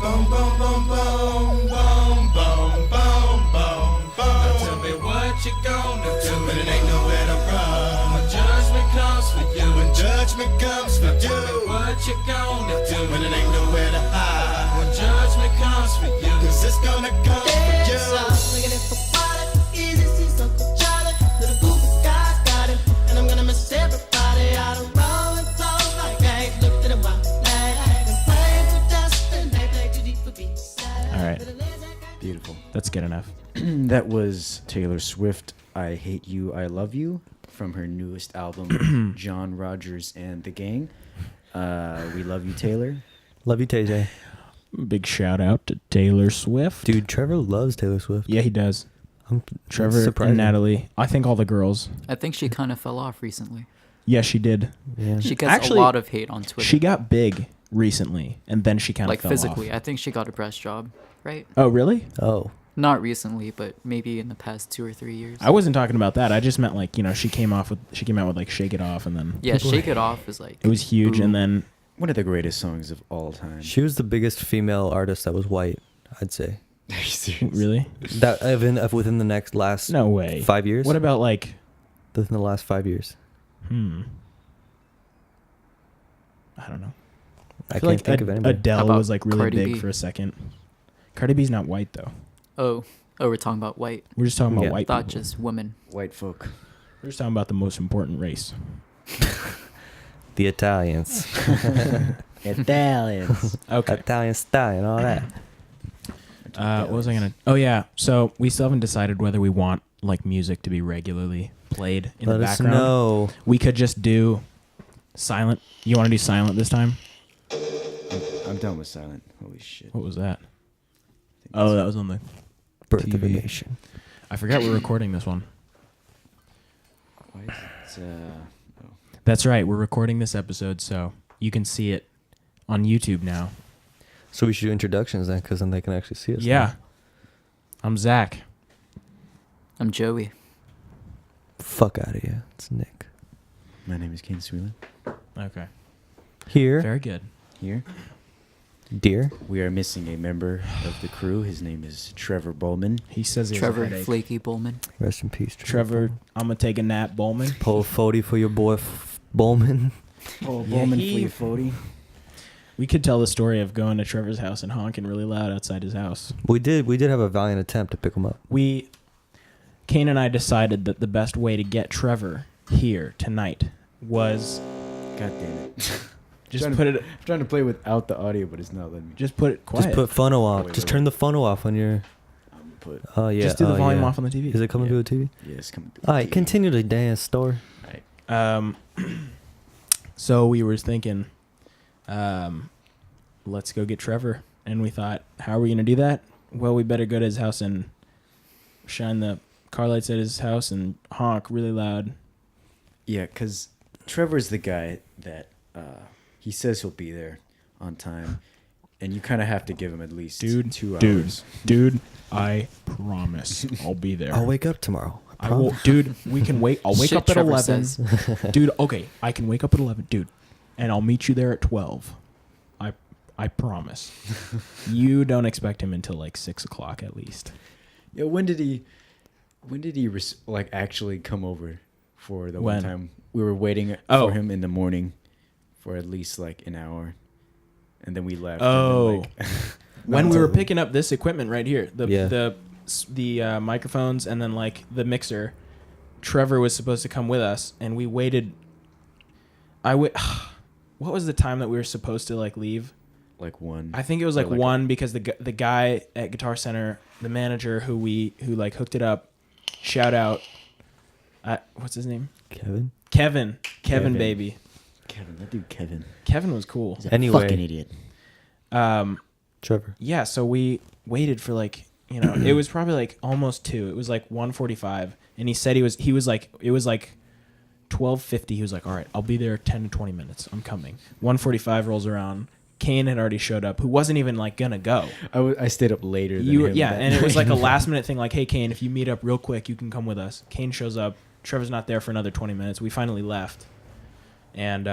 Boom, boom, boom, boom, boom, boom, boom, boom, boom. Now tell me what you gonna do when it ain't nowhere to run. When judgment comes for you, when judgment comes for you. Tell me what you gonna do when it ain't nowhere to hide. When judgment comes for you, 'cause it's gonna come for you. Looking at the water, easy see Uncle Charlie. Little goofy guy's got him, and I'm gonna miss everybody. I don't roll and flow like I ain't looked at a while. And play for dust and they play too deep for beats. All right. Beautiful. That's good enough. That was Taylor Swift, I Hate You, I Love You, from her newest album, John Rogers and the Gang. We love you, Taylor. Love you, TJ. Big shout out to Taylor Swift. Dude, Trevor loves Taylor Swift. Yeah, he does. I'm Trevor surprised. and Natalie. I think all the girls. I think she kind of fell off recently. Yeah, she did. Yeah. She gets Actually, a lot of hate on Twitter. She got big recently, and then she kind of like fell physically. off. I think she got a breast job, right? Oh, really? Oh. Not recently, but maybe in the past 2 or 3 years. I wasn't talking about that. I just meant like, she came out with like Shake It Off, and then Yeah, Shake It Off is like it was huge, boom. and then One of the greatest songs of all time. She was the biggest female artist that was white, I'd say. Are you serious? really? That within the last No way. 5 years? What about like Within the last 5 years. I don't know. I feel can't like think of anybody. Adele How about was like really Cardi big B? for a second. Cardi B's not white though. Oh, we're talking about white. We're just talking about Yeah. white Not people. just women. White folk. We're just talking about the most important race. The Italians. Italians. Okay. Italian style and all that. What was I gonna? Oh yeah. So we still haven't decided whether we want like music to be regularly played in Let the us background. know. We could just do silent. You want to do silent this time? I'm done with silent. Holy shit. What was that? Oh, that was on the Birth of a TV. Nation. I forgot we're recording this one. Why is it, oh. That's right. We're recording this episode, so you can see it on YouTube now. So we should do introductions then, because then they can actually see us. Yeah. I'm Zach. I'm Joey. Fuck out of here. It's Nick. My name is Kane Sweelan. Okay. Here. Very good. Here. Dear. We are missing a member of the crew. His name is Trevor Bowman. He says he has a Trevor headache. Flaky Bowman. Rest in peace, Trevor, I'm gonna take a nap, Bowman. Pull 40 for your boy Bowman. Oh, Yeah, Bowman he- for your 40. We could tell the story of going to Trevor's house and honking really loud outside his house. We did have a valiant attempt to pick him up. Kane and I decided that the best way to get Trevor here tonight was God damn it. just I'm put it trying to play without the audio, but it's not letting me. just put it quiet. Just put phono off. Wait, Just wait, turn wait. the phono off on your. Put. Oh yeah. Just do the oh, volume yeah. off on the TV. Is it coming Yeah. to a TV? Yes, come through. All right, continue the dance store. So we were thinking, let's go get Trevor, and we thought, how are we gonna do that? Well, we better go to his house and shine the car lights at his house and honk really loud. Yeah, because Trevor's the guy that he says he'll be there on time, and you kind of have to give him at least 2 hours. Dude, I promise I'll be there. I'll wake up tomorrow. I will, dude. We can wait. I'll wake Shit up at Trevor 11, says. dude. Okay, I can wake up at 11, dude, and I'll meet you there at 12. I promise. You don't expect him until like 6 o'clock at least. Yeah, when did he like actually come over for the When? one time we were waiting Oh. for him in the morning for at least like an hour, and then we left. Oh. and then, like, When not we were till- picking up this equipment right here, Yeah. the microphones and then like the mixer, Trevor was supposed to come with us, and we waited. What was the time that we were supposed to like leave? like one. I think it was Or like one because the guy at Guitar Center, the manager who like hooked it up, shout out, what's his name? Kevin. Kevin, baby. Kevin, that dude Kevin. Kevin was cool. He's a Anyway. fucking idiot. Trevor. Yeah, so we waited for like, it was probably like almost 2. It was like 1:45, and he said it was like 12:50. He was like, all right, I'll be there 10 to 20 minutes. I'm coming. 1:45 rolls around. Kane had already showed up, who wasn't even like gonna go. I stayed up later than him. Yeah, that and it was like a night. last minute thing. Like, hey, Kane, if you meet up real quick, you can come with us. Kane shows up. Trevor's not there for another 20 minutes. We finally left, and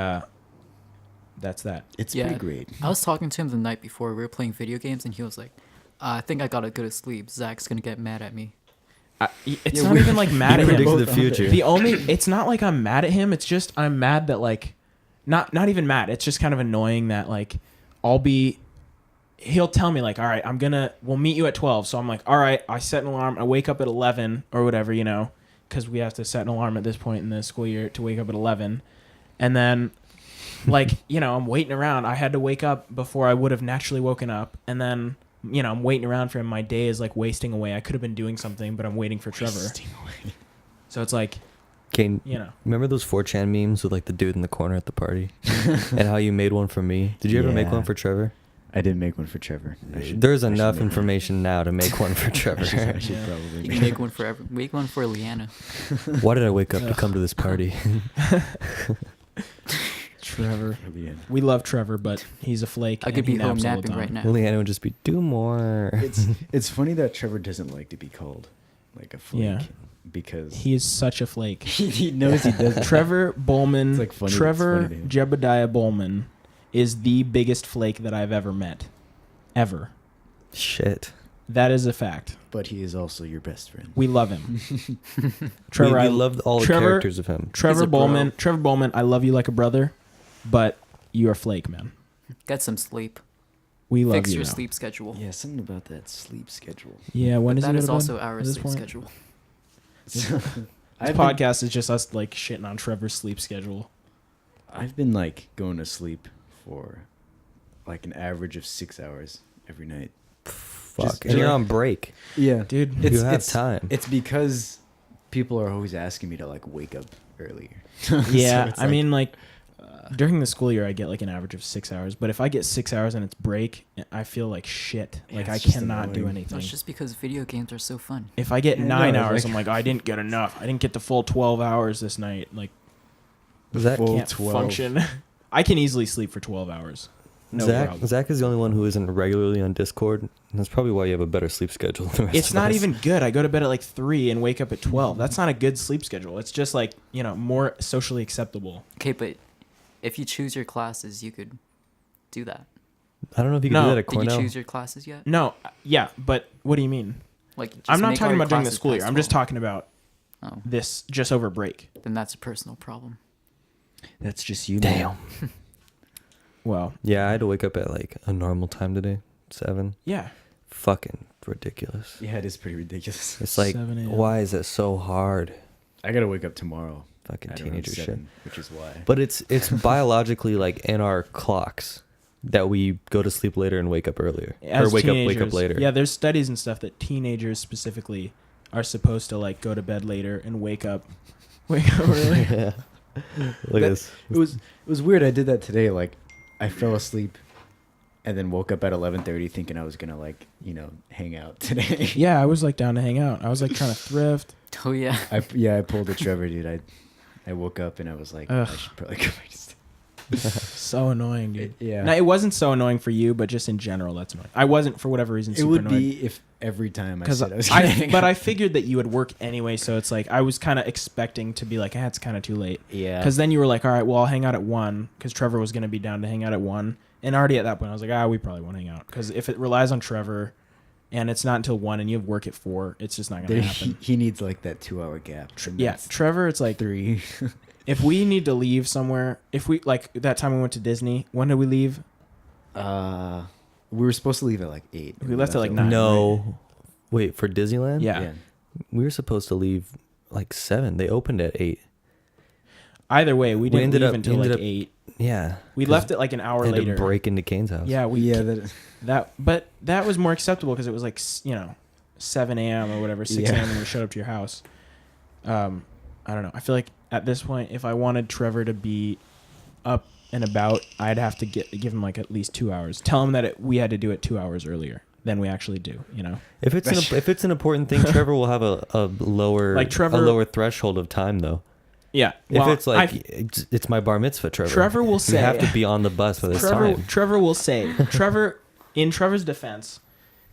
that's that. It's Yeah. pretty great. I was talking to him the night before. We were playing video games, and he was like, I think I gotta go to sleep. Zach's gonna get mad at me. It's not even like mad at him. predicted the future. It's not like I'm mad at him. It's just I'm mad that like, not even mad. It's just kind of annoying that like, he'll tell me like, all right, we'll meet you at 12. So I'm like, all right, I set an alarm. I wake up at 11 or whatever, you know, because we have to set an alarm at this point in the school year to wake up at 11. And then like, you know, I'm waiting around. I had to wake up before I would have naturally woken up. And then, you know, I'm waiting around for him. My day is like wasting away. I could have been doing something, but I'm waiting for Trevor. So it's like, Kane, you know. remember those 4chan memes with like the dude in the corner at the party, and how you made one for me? Did you ever make Yeah. one for Trevor? I didn't make one for Trevor. There's enough information now to make one for I Trevor. should Yeah. probably You can make one for make one for Leanna. Why did I wake up to come to this party? Trevor. Brilliant. We love Trevor, but he's a flake. I and could he be home naps all the napping time. right now. Leanna would just be, do more. It's funny that Trevor doesn't like to be called like a flake. Yeah. Because He is such a flake. he knows he doesn't. Trevor Bowman, It's like funny- it's Trevor funny to him. Jebediah Bowman is the biggest flake that I've ever met. Ever. Shit. That is a fact. But he is also your best friend. We love him. Trevor, we I loved all the Trevor- characters of him. Trevor a bro. Bowman, Trevor Bowman, I love you like a brother, but you're a flake, man. Get some sleep. We love Fix you. your now. sleep schedule. Yeah, something about that sleep schedule. Yeah, when But is that it is gonna also be our at this sleep point? schedule. This I've podcast is just us like shitting on Trevor's sleep schedule. I've been like going to sleep for like an average of 6 hours every night. Fuck. And you're on break. Yeah, Dude, You have time. It's because people are always asking me to like wake up earlier. yeah, it's I mean like during the school year I get like an average of 6 hours, but if I get 6 hours and it's break, I feel like shit. Yeah, Like I it's just cannot do annoying. anything. That's just because video games are so fun. If I get Yeah, 9 no, hours, like- I'm like, I didn't get enough. I didn't get the full 12 hours this night. Like, Zach, full can't 12. function. I can easily sleep for 12 hours. No problem. Zach is the only one who isn't regularly on Discord. And that's probably why you have a better sleep schedule than the rest It's of not us. even good. I go to bed at like 3 and wake up at 12. That's not a good sleep schedule. It's just like, you know, more socially acceptable. Okay, but if you choose your classes, you could do that. I don't know if you can No. do that at Did you Cornell. choose your classes yet? No, yeah, but what do you mean? Like, just I'm not make all talking your about during the classes school year. past I'm just 12. talking about Oh, this just over break. then that's a personal problem. That's just you. Man. Well, Yeah, I had to wake up at like a normal time today, 7. yeah. Fucking ridiculous. Yeah, it is pretty ridiculous. It's like, 7 a.m. why is it so hard? I gotta wake up tomorrow. Fucking at around teenager shit. 7, which is why. But it's biologically like in our clocks that we go to sleep later and wake up earlier, As or wake up teenagers- later. Yeah, there's studies and stuff that teenagers specifically are supposed to like go to bed later and wake up early. Yeah. Look That- at this. It was weird. I did that today. Like, I fell asleep, and then woke up at 11:30, thinking I was gonna like hang out today. Yeah, I was like down to hang out. I was like trying to thrift. Oh yeah. I pulled a Trevor, dude. I woke up and I was like, Ugh. I should probably go back to sleep. So annoying, dude. Yeah. No, it wasn't so annoying for you, but just in general, that's annoying. I wasn't for whatever reason It super would annoyed. be if every time I Because said I was gonna hang but out. I figured that you would work anyway, so it's like I was kind of expecting to be like, it's kind of too late. Yeah. Because then you were like, all right, well, I'll hang out at 1, because Trevor was going to be down to hang out at 1. And already at that point, I was like, we probably won't hang out. Because if it relies on Trevor, and it's not until 1, and you have work at 4, it's just not going to happen. he needs like that 2-hour gap. and Yeah, that's Trevor, it's like 3. if we need to leave somewhere, if we like that time we went to Disney, when did we leave? We were supposed to leave at like 8. We left at like 9. right? No. Wait, for Disneyland? Yeah. We were supposed to leave like 7. They opened at 8. Either way, we didn't ended leave up- until ended like up- 8. Yeah. We 'cause left it like an hour I had later. to break into Kane's house. Yeah, we Yeah, but that was more acceptable because it was like 7 a.m. or whatever, 6 Yeah. a.m. when we showed up to your house. I don't know. I feel like at this point, if I wanted Trevor to be up and about, I'd have to give him like at least 2 hours. Tell him that we had to do it 2 hours earlier than we actually do. If it's an important thing, Trevor will have a lower Like Trevor- a lower threshold of time though. Yeah. If it's like it's my bar mitzvah, Trevor. Trevor will say- you have to be on the bus by this time. Trevor will say, in Trevor's defense,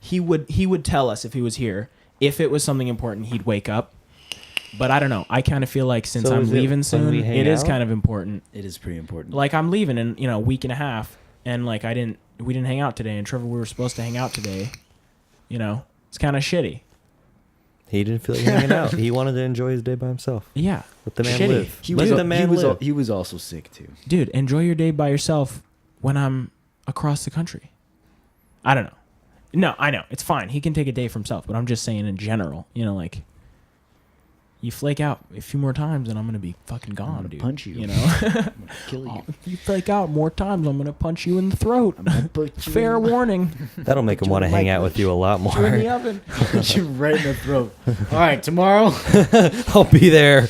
he would tell us if he was here, if it was something important, he'd wake up. But I don't know. I kind of feel like since So I'm is it leaving when soon, we hang it is out? kind of important. It is pretty important. Like I'm leaving in a week and a half, and like we didn't hang out today, and Trevor, we were supposed to hang out today. It's kind of shitty. He didn't feel like hanging out. He wanted to enjoy his day by himself. Yeah, Let the man Shitty. live. he Let was the man live. he was also sick too. dude, enjoy your day by yourself when I'm across the country. I don't know. No, I know it's fine. He can take a day for himself, but I'm just saying in general. Like you flake out a few more times, and I'm gonna be fucking gone, gonna dude. punch you. You know, I'm gonna kill you. if you flake out more times, I'm gonna punch you in the throat. I'm gonna put you Fair in, warning. That'll make him you want to in hang my out with you a lot Put you in the more. oven. put you right in the throat. All right, tomorrow. I'll be there,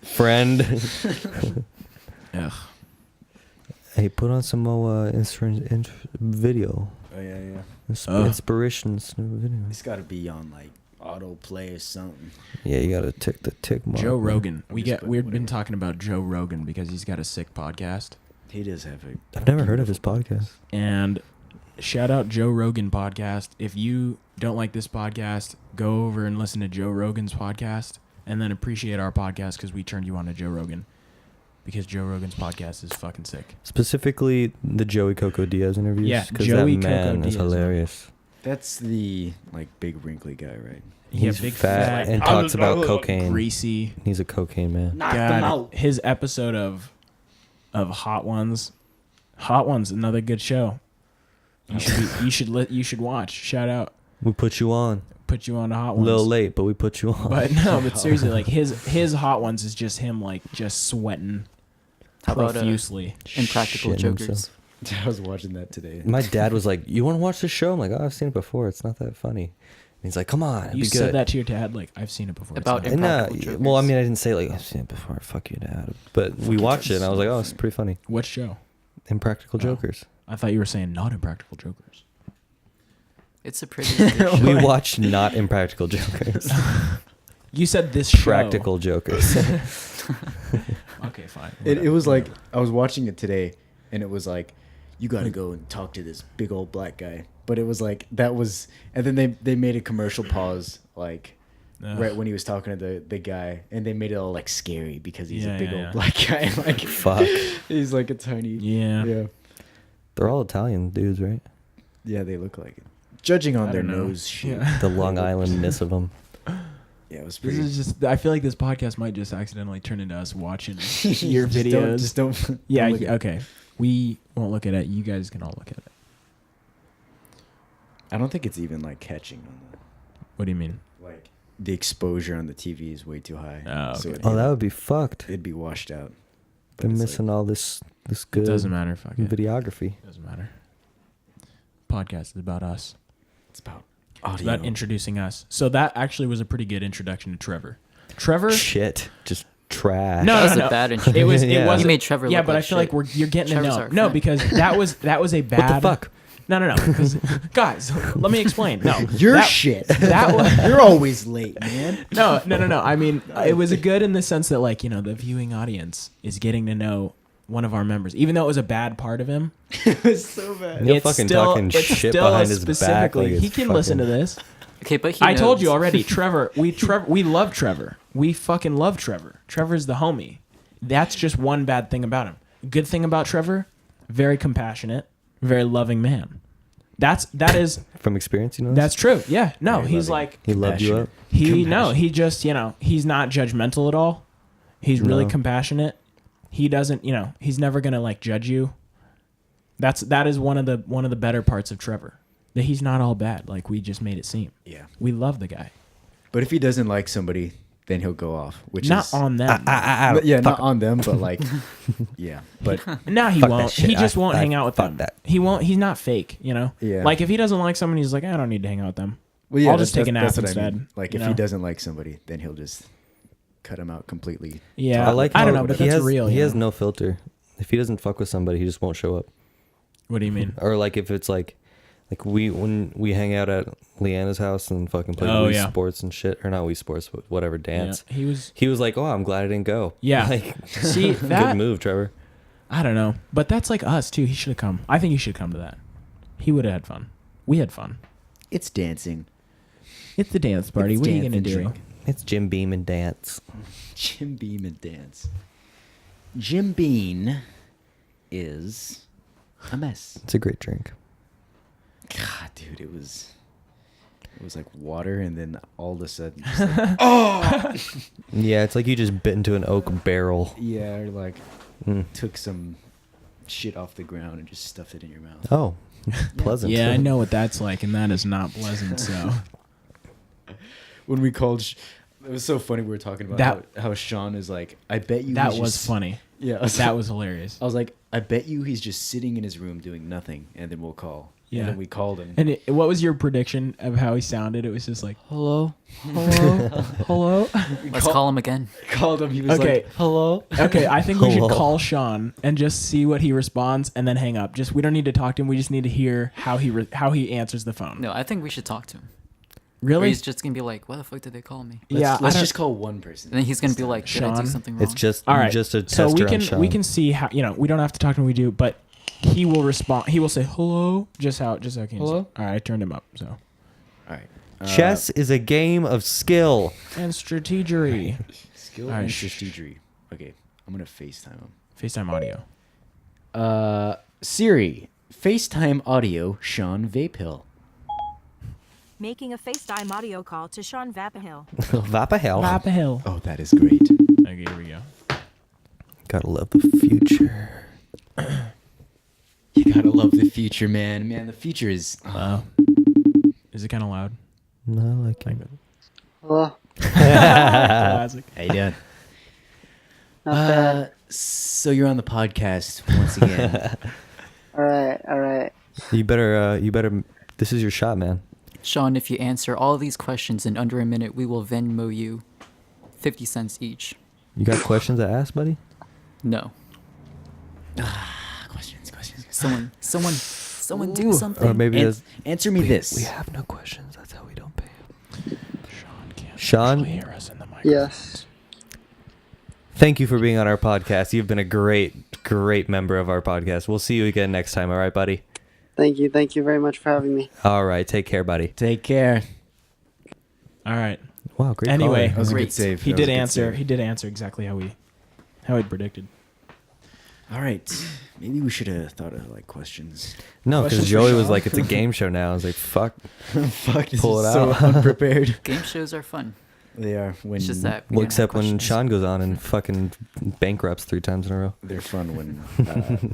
friend. Ugh. Hey, put on some more video. Oh yeah. Inspirations video. It's got to be on like autoplay or something. Yeah, you gotta tick the tick mark. Joe man. Rogan. Or just put We've been whatever. talking about Joe Rogan because he's got a sick podcast. He does have a. I've never heard of his podcast. And shout out Joe Rogan podcast. If you don't like this podcast, go over and listen to Joe Rogan's podcast, and then appreciate our podcast because we turned you on to Joe Rogan. Because Joe Rogan's podcast is fucking sick. Specifically, the Joey Coco Diaz interviews. Yeah, 'cause Joey that Coco man is Diaz, man. hilarious. That's the like big wrinkly guy, right? He's big fat and talks about cocaine. greasy. He's a cocaine man. Knock them out. His episode of Hot Ones. Hot Ones, another good show. You should watch. Shout out. We put you on. Put you on to Hot A Ones. little late, but we put you on. But no, but seriously, like his Hot Ones is just him like just sweating How about profusely. Impractical Shitting Jokers? himself. I was watching that today. My dad was like, "You want to watch this show?" I'm like, "Oh, I've seen it before. It's not that funny." And he's like, "Come on, it'd You be said good." that to your dad, like I've seen it before. It's About not- And, Impractical well, I Jokers. mean, I didn't say like I've seen it before. Fuck you, dad. But we watched it, and I was like, "Oh, it's pretty funny." what show? Impractical Oh. Jokers. I thought you were saying not Impractical Jokers. It's a pretty good We show. watched not Impractical Jokers. You said this show. Practical Jokers. Okay, fine. It was like I was watching it today, and it was like, you got to go and talk to this big old black guy. But it was like that was, and then they made a commercial pause like Ugh. right when he was talking to the guy, and they made it all like scary because he's Yeah, a big yeah, old yeah. black guy. Like Fuck. he's like a tiny. Yeah. Yeah. They're all Italian dudes, right? Yeah, they look like it. Judging on I their don't know. nose shape. Yeah. The Long Islandness of them. Yeah, it was This pretty. is just. I feel like this podcast might just accidentally turn into us watching your Just videos. don't Yeah. look at it. Okay. We won't look at it. You guys can all look at it. I don't think it's even like catching on What do you mean? like the exposure on the TV is way too high. Oh, So okay. it'd Oh, be- that would be fucked. it'd be washed out. But They're it's missing all this It good doesn't matter. Fuck it. videography. Doesn't matter. Podcast is about us. It's about It's audio. about introducing us. So that actually was a pretty good introduction to Trevor. Trevor. Shit. Just trash. No, That was no, a no. bad It introduction. was. Yeah. It was. You made Trevor Yeah, look but like I feel shit. like you're getting Trevor's to know. our No, friend. because that was a bad. What the fuck? No. 'cause- guys, let me explain. No, Your that, shit. That was. You're always late, man. No. I mean, it was good in the sense that, like, the viewing audience is getting to know one of our members, even though it was a bad part of him. It was so bad. You're fucking talking it's shit still behind his back. specifically. Like he it's can listen to fucking- this. Okay, but he I told you knows. already, Trevor. We love Trevor. We fucking love Trevor. Trevor's the homie. That's just one bad thing about him. Good thing about Trevor, very compassionate, very loving man. That is From experience, you know. that's true. Yeah. No, Very he's loving. like He loved you up. he just, he's not judgmental at all. He's really No. compassionate. He doesn't, he's never going to like judge you. That is one of the better parts of Trevor. That he's not all bad like we just made it seem. Yeah. We love the guy. But if he doesn't like somebody, then he'll go off. Which Not is on them. But yeah, not on them, but like yeah. But No, he Fuck that won't. shit. He just won't I hang out with fuck them. that. He won't. He's not fake. Yeah. Like if he doesn't like someone, he's like, I don't need to hang out with them. well, yeah, I'll just take a nap that's what I instead. mean. Like you if know? he doesn't like somebody, then he'll just cut him out completely. Yeah, I like. I don't how know, but he that's has, real. He you has know? no filter. If he doesn't fuck with somebody, he just won't show up. What do you mean? Or like if it's like when we hang out at Leanna's house and fucking play Oh, Wii yeah. Sports and shit, or not Wii Sports, but whatever dance. Yeah, he was. He was like, "Oh, I'm glad I didn't go." Yeah. Like, See good that? move, Trevor. I don't know, but that's like us too. He should have come. I think he should come to that. He would have had fun. We had fun. It's dancing. It's the dance party. It's What are you gonna dance and do? drink. It's Jim Beam and dance. Jim Beam and dance. Jim Bean is a mess. It's a great drink. God, dude, it was like water, and then all of a sudden, just like, Yeah, it's like you just bit into an oak barrel. yeah, or like Mm. took some shit off the ground and just stuffed it in your mouth. Oh, pleasant. Yeah, I know what that's like, and that is not pleasant. So When we called, it was so funny. We were talking about how Sean is like, I bet you that he's was just, funny. Yeah, That was hilarious. I was like, I bet you he's just sitting in his room doing nothing, and then we'll call. Yeah. And then we called him. And what was your prediction of how he sounded? It was just like, Hello. hello. Let's call him again. Called him. He was Okay. like, hello. Okay, I think we should Hello. call Sean and just see what he responds, and then hang up. Just we don't need to talk to him. We just need to hear how he answers the phone. No, I think we should talk to him. Or Really? he's just gonna be like, "Why the fuck did they call me?" Yeah. Let's I don't- just call one person. And then he's gonna be like, "Did I Sean? do something wrong?" It's just All right. a tester So we on can Sean. we can see how we don't have to talk to him. We do, but he will respond. He will say hello. Just how Kane Hello? said. All right, I turned him up. So All right. Chess is a game of skill. and strategery. Skill All right, and shh. strategery. Okay, I'm gonna FaceTime him. FaceTime audio. Siri, FaceTime audio, Sean Vapehill. Making a FaceTime audio call to Sean Vapahill. Vapa hell. Papa Hill. Oh, that is great. Okay, here we go. Gotta love the future. You gotta love the future, man. Man, the future is. Is it kind of loud? No, I like it. Hello. Classic. How you doing? Not bad. So you're on the podcast once again. All right. You better. This is your shot, man. Sean, if you answer all these questions in under a minute, we will Venmo you 50 cents each. You got questions to ask, buddy? No. questions. Someone do Ooh. something. Or maybe there's. Answer me this. We have no questions. That's how we don't pay him. Sean can't Sean? actually hear us in the microphone. Yes. Thank you for being on our podcast. You've been a great member of our podcast. We'll see you again next time. All right, buddy? Thank you very much for having me. All right. Take care, buddy. Take care. All right. Wow, great. Anyway, caller. That was a Great. good save. He That was did a good answer. save. He did answer exactly how he'd predicted. All right. Maybe we should have thought of like questions. No, because Questions for Joey was Sean? like, it's a game show now. I was like, fuck. Fuck, this Pull is it so out. unprepared. Game shows are fun. They are when It's just that. we Well, didn't have except when questions. Sean goes on and fucking bankrupts 3 times in a row. they're fun when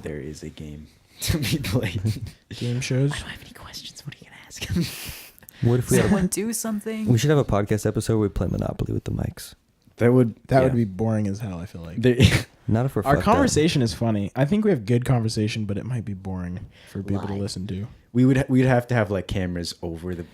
there is a game to be played. Game shows. I don't have any questions. What are you gonna ask? What if we had Someone do something. We should have a podcast episode where we play Monopoly with the mics. That would Would be boring as hell. I feel like Not if we're our fucked up. conversation is funny. I think we have good conversation, but it might be boring for people to Lie. listen to. we'd have to have like cameras over the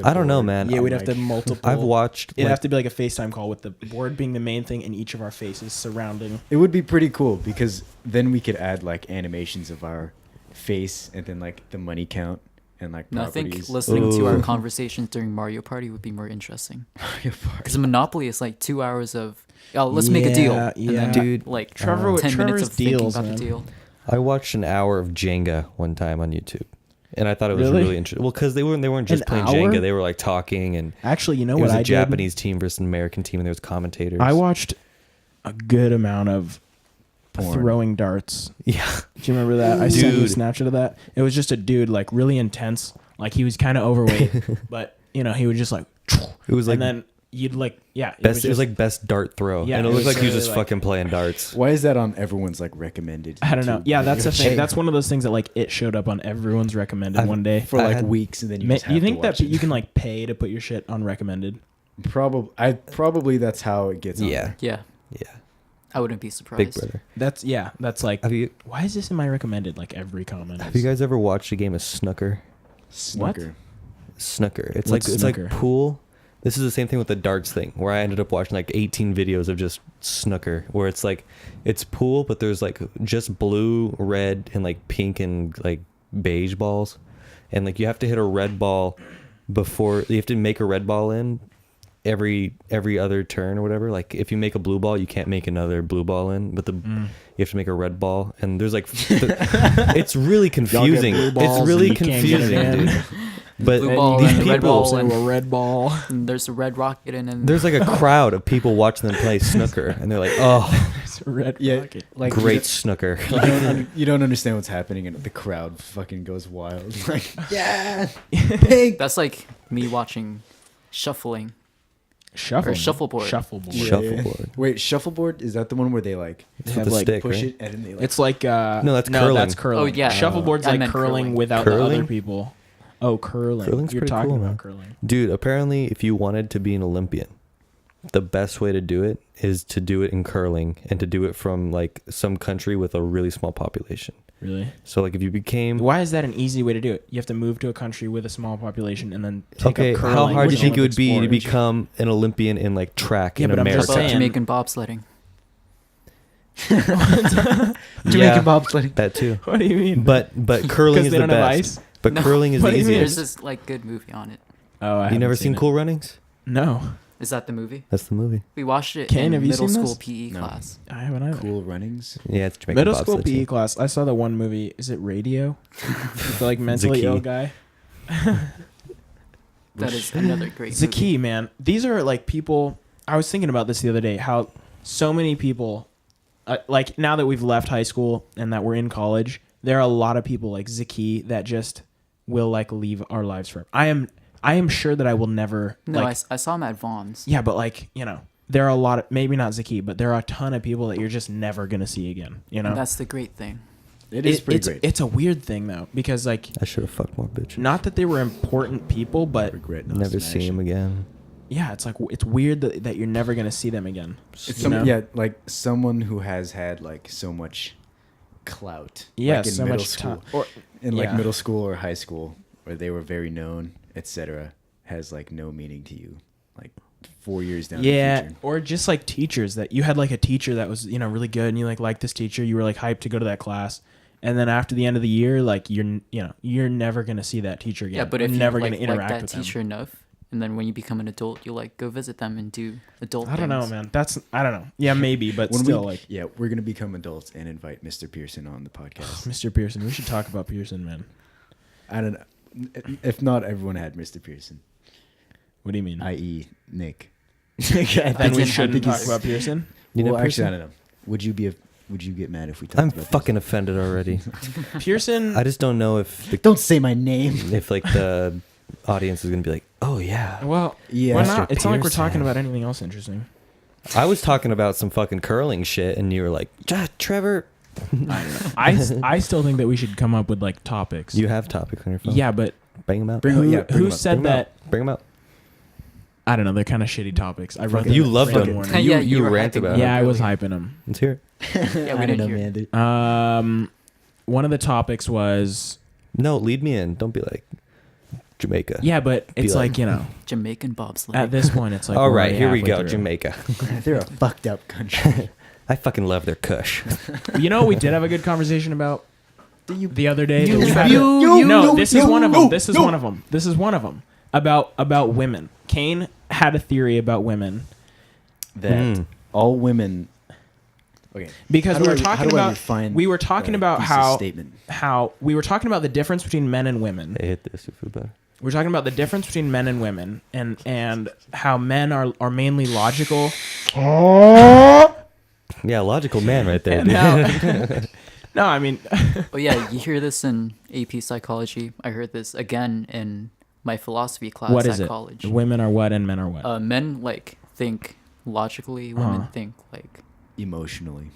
I don't know, board. man. Yeah, I'm we'd have to multiple. I've watched. It'd like- have to be like a FaceTime call with the board being the main thing and each of our faces surrounding. It would be pretty cool because then we could add like animations of our face and then like the money count and like No, I think properties. listening to our Ooh. conversations during Mario Party would be more interesting. Mario Party. Because Monopoly is like 2 hours of, oh, let's make a deal. Yeah, And then, Dude, like Trevor would- 10 minutes Trevor's of thinking deals, about man. the deal. I watched an hour of Jenga one time on YouTube, and I thought it was Really? really interesting. Well, because they weren't just An playing hour? Jenga; they were like talking, and Actually, you know it what was a I Japanese team versus an American team, and there was commentators. did? I watched a good amount of Porn. throwing darts. Yeah, Do you remember that? I sent you a Dude. Snapchat of that. It was just a dude, like really intense. Like he was kind of overweight, but you know he would just like. it was like and then you'd like, yeah, best. It was just- like best dart throw. Yeah, and it it looked was like he was really, just like- fucking playing darts. Why is that on everyone's like recommended? I don't know. YouTube Yeah, that's the video thing. That's channel? one of those things that like it showed up on everyone's recommended I've- one day. for I like had- weeks and then you Do just have you think to that watch it. you can like pay to put your shit on recommended? Probably that's how it gets on Yeah, there. Yeah, yeah. I wouldn't be surprised. Big Brother. That's like. Have you Why is this in my recommended? Like every comment. Have you guys ever watched a game of snooker? Snooker. Snooker. It's What's like snooker? it's like pool. This is the same thing with the darts thing, where I ended up watching like 18 videos of just snooker, where it's like it's pool, but there's like just blue, red, and like pink and like beige balls, and like you have to hit a red ball before you have to make a red ball in every other turn or whatever. Like if you make a blue ball, you can't make another blue ball in, but you have to make a red ball, and there's like it's really confusing. blue balls It's really and you can't get it confusing, in. dude. But Blue ball these and the red people, ball and- a red ball. And there's a red rocket and then there's like a crowd of people watching them play snooker, and they're like, "Oh, It's a red Yeah, rocket. like great snooker!" you don't understand what's happening, and the crowd fucking goes wild. Like, yeah, pig. that's like me watching shuffling. Shuffle. shuffleboard. Shuffleboard. Yeah. Shuffleboard. Wait, shuffleboard, is that the one where they like It's have, with the like, stick, push right? it and then they like It's like No, that's curling. That's curling. Oh, yeah. Shuffleboard's I like meant curling curling. without the Curling? other people. Oh, curling. Curling's You're pretty talking cool, about man. curling. Dude, apparently, if you wanted to be an Olympian, the best way to do it is to do it in curling and to do it from like some country with a really small population. Really? So like if you became Why is that an easy way to do it? You have to move to a country with a small population and then take okay, up curling. how hard do you which think it would Olympic be to sport. become an Olympian in like track Yeah, in but I'm America? just How about saying. Jamaican bobsledding? Jamaican bobsledding. that too. What do you mean? But curling 'Cause is they the don't have best. ice? But No. curling is What the do you mean? easiest. There's this like good movie on it. Oh, I You never haven't seen it. Cool Runnings? No, Is that the movie? That's the movie. We watched it Kane, in have you middle seen school this? PE No. class. I haven't either. Cool runnings. Yeah, it's Jamaican Middle school bobsled, PE too. class. I saw the one movie. Is it Radio? With the like mentally Zaki. ill guy. That is another great movie. Zaki, man. These are like people. I was thinking about this the other day. How so many people, like now that we've left high school and that we're in college, there are a lot of people like Zaki that just will like leave our lives forever. I am sure that I will never. No, like, I saw him at Vaughn's. yeah, but like there are a lot of, maybe not Zaki, but there are a ton of people that you're just never gonna see again. You know, And that's the great thing. It is pretty it's, great. It's a weird thing though because like I should have fucked more bitches. not that they were important people, but regret not Never see him smashing. again. yeah, it's like it's weird that you're never gonna see them again. It's you some, know? yeah, like someone who has had like so much clout. Yeah, like in so middle much school, time. Or in like yeah. middle school or high school, where they were very known, etc., has like no meaning to you. Like 4 years down Yeah, the future. or just like teachers that you had like a teacher that was really good and you like liked this teacher. You were like hyped to go to that class, and then after the end of the year, like you're never gonna see that teacher again. Yeah, but You're if never you gonna like interact that with teacher them. enough, and then when you become an adult, you like go visit them and do adult I don't know, things. man. I don't know. Yeah, maybe, but When still, we, like yeah, we're gonna become adults and invite Mr. Pearson on the podcast. Mr. Pearson. We should talk about Pearson, man. I don't know. If not, everyone had Mr. Pearson, What do you mean? i.e., Nick. Then we didn't have shouldn't talk these. about Pearson. You know, Well, actually, I Pearson? don't know. Would you get mad if we talked I'm about fucking offended already. Pearson. I just don't know if this? Don't say my name. if like the audience is gonna be like, oh yeah. well, Yeah. why Mr. not? It's not like we're Pearson. talking about anything else interesting. I was talking about some fucking curling shit, and you were like, Trevor. I still think that we should come up with like topics. You have topics on your phone. Yeah, but bring them out. Bring who, yeah, bring who them up. said Bring 'em that? out. Bring them out. I don't know. They're kind of shitty topics. I wrote You them loved Friday them. morning. Yeah, you you were rant hyping about them. it. Yeah, I was Really? hyping them. Let's hear it. Yeah, we I don't didn't know, hear. man. dude. One of the topics was No, lead me in. Don't be like Jamaica. yeah, but it's like- like Jamaican bobsledding. at this point it's like All we're right, already here we halfway go. through. Jamaica. They're a fucked up country. I fucking love their kush. You know, we did have a good conversation about the other day. You- that we had you- no, this is one of them. no, This is one of them. This is one of them about women. Kane had a theory about women that Mm. all women. Okay. because How we do were I- how talking do I about refine we were talking the about thesis how statement? how we were talking about the difference between men and women. They hit this if better. We're talking about the difference between men and women, and how men are mainly logical. Yeah, logical man right there. And Dude. how, no, I mean, Oh yeah, you hear this in AP psychology. I heard this again in my philosophy class what at is it? college. Women are what and men are what? Men like think logically. Women Uh-huh. think like Emotionally.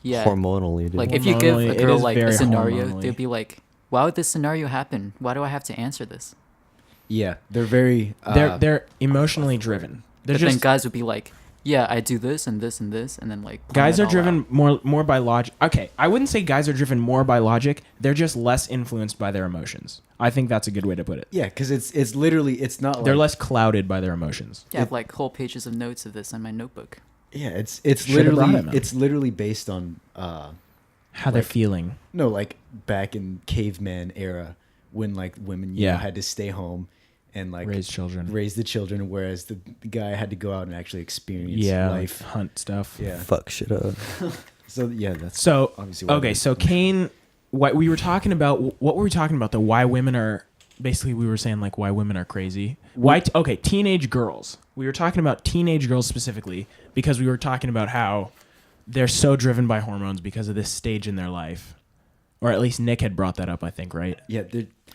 yeah. Hormonally, dude. Like if you give Hormonally, a it girl is like a very scenario, hormonally. they'd be like, "Why would this scenario happen? Why do I have to answer this?" Yeah, they're very. They're emotionally driven. They're But then just guys would be like, "Yeah, I do this and this and this," and then like plan guys it are all driven out. more by logic. Okay, I wouldn't say guys are driven more by logic. They're just less influenced by their emotions. I think that's a good way to put it. Yeah, because it's literally it's not. Like, They're less clouded by their emotions. Yeah, I have like whole pages of notes of this on my notebook. Yeah, it's Should've brought literally it, man. it's literally based on How they're Like- feeling. no, like back in caveman era when like women Yeah. had to stay home and like Raise children. raise the children, whereas the guy had to go out and actually experience Yeah, life. like hunt stuff. Yeah. Fuck shit up. So yeah, that's So obviously why okay, they're- so Kane, what we were talking about? What were we talking about? The why women are basically we were saying like why women are crazy. Okay, teenage girls. We were talking about teenage girls specifically because we were talking about how they're so driven by hormones because of this stage in their life. Or at least Nick had brought that up, I think, right? Yeah,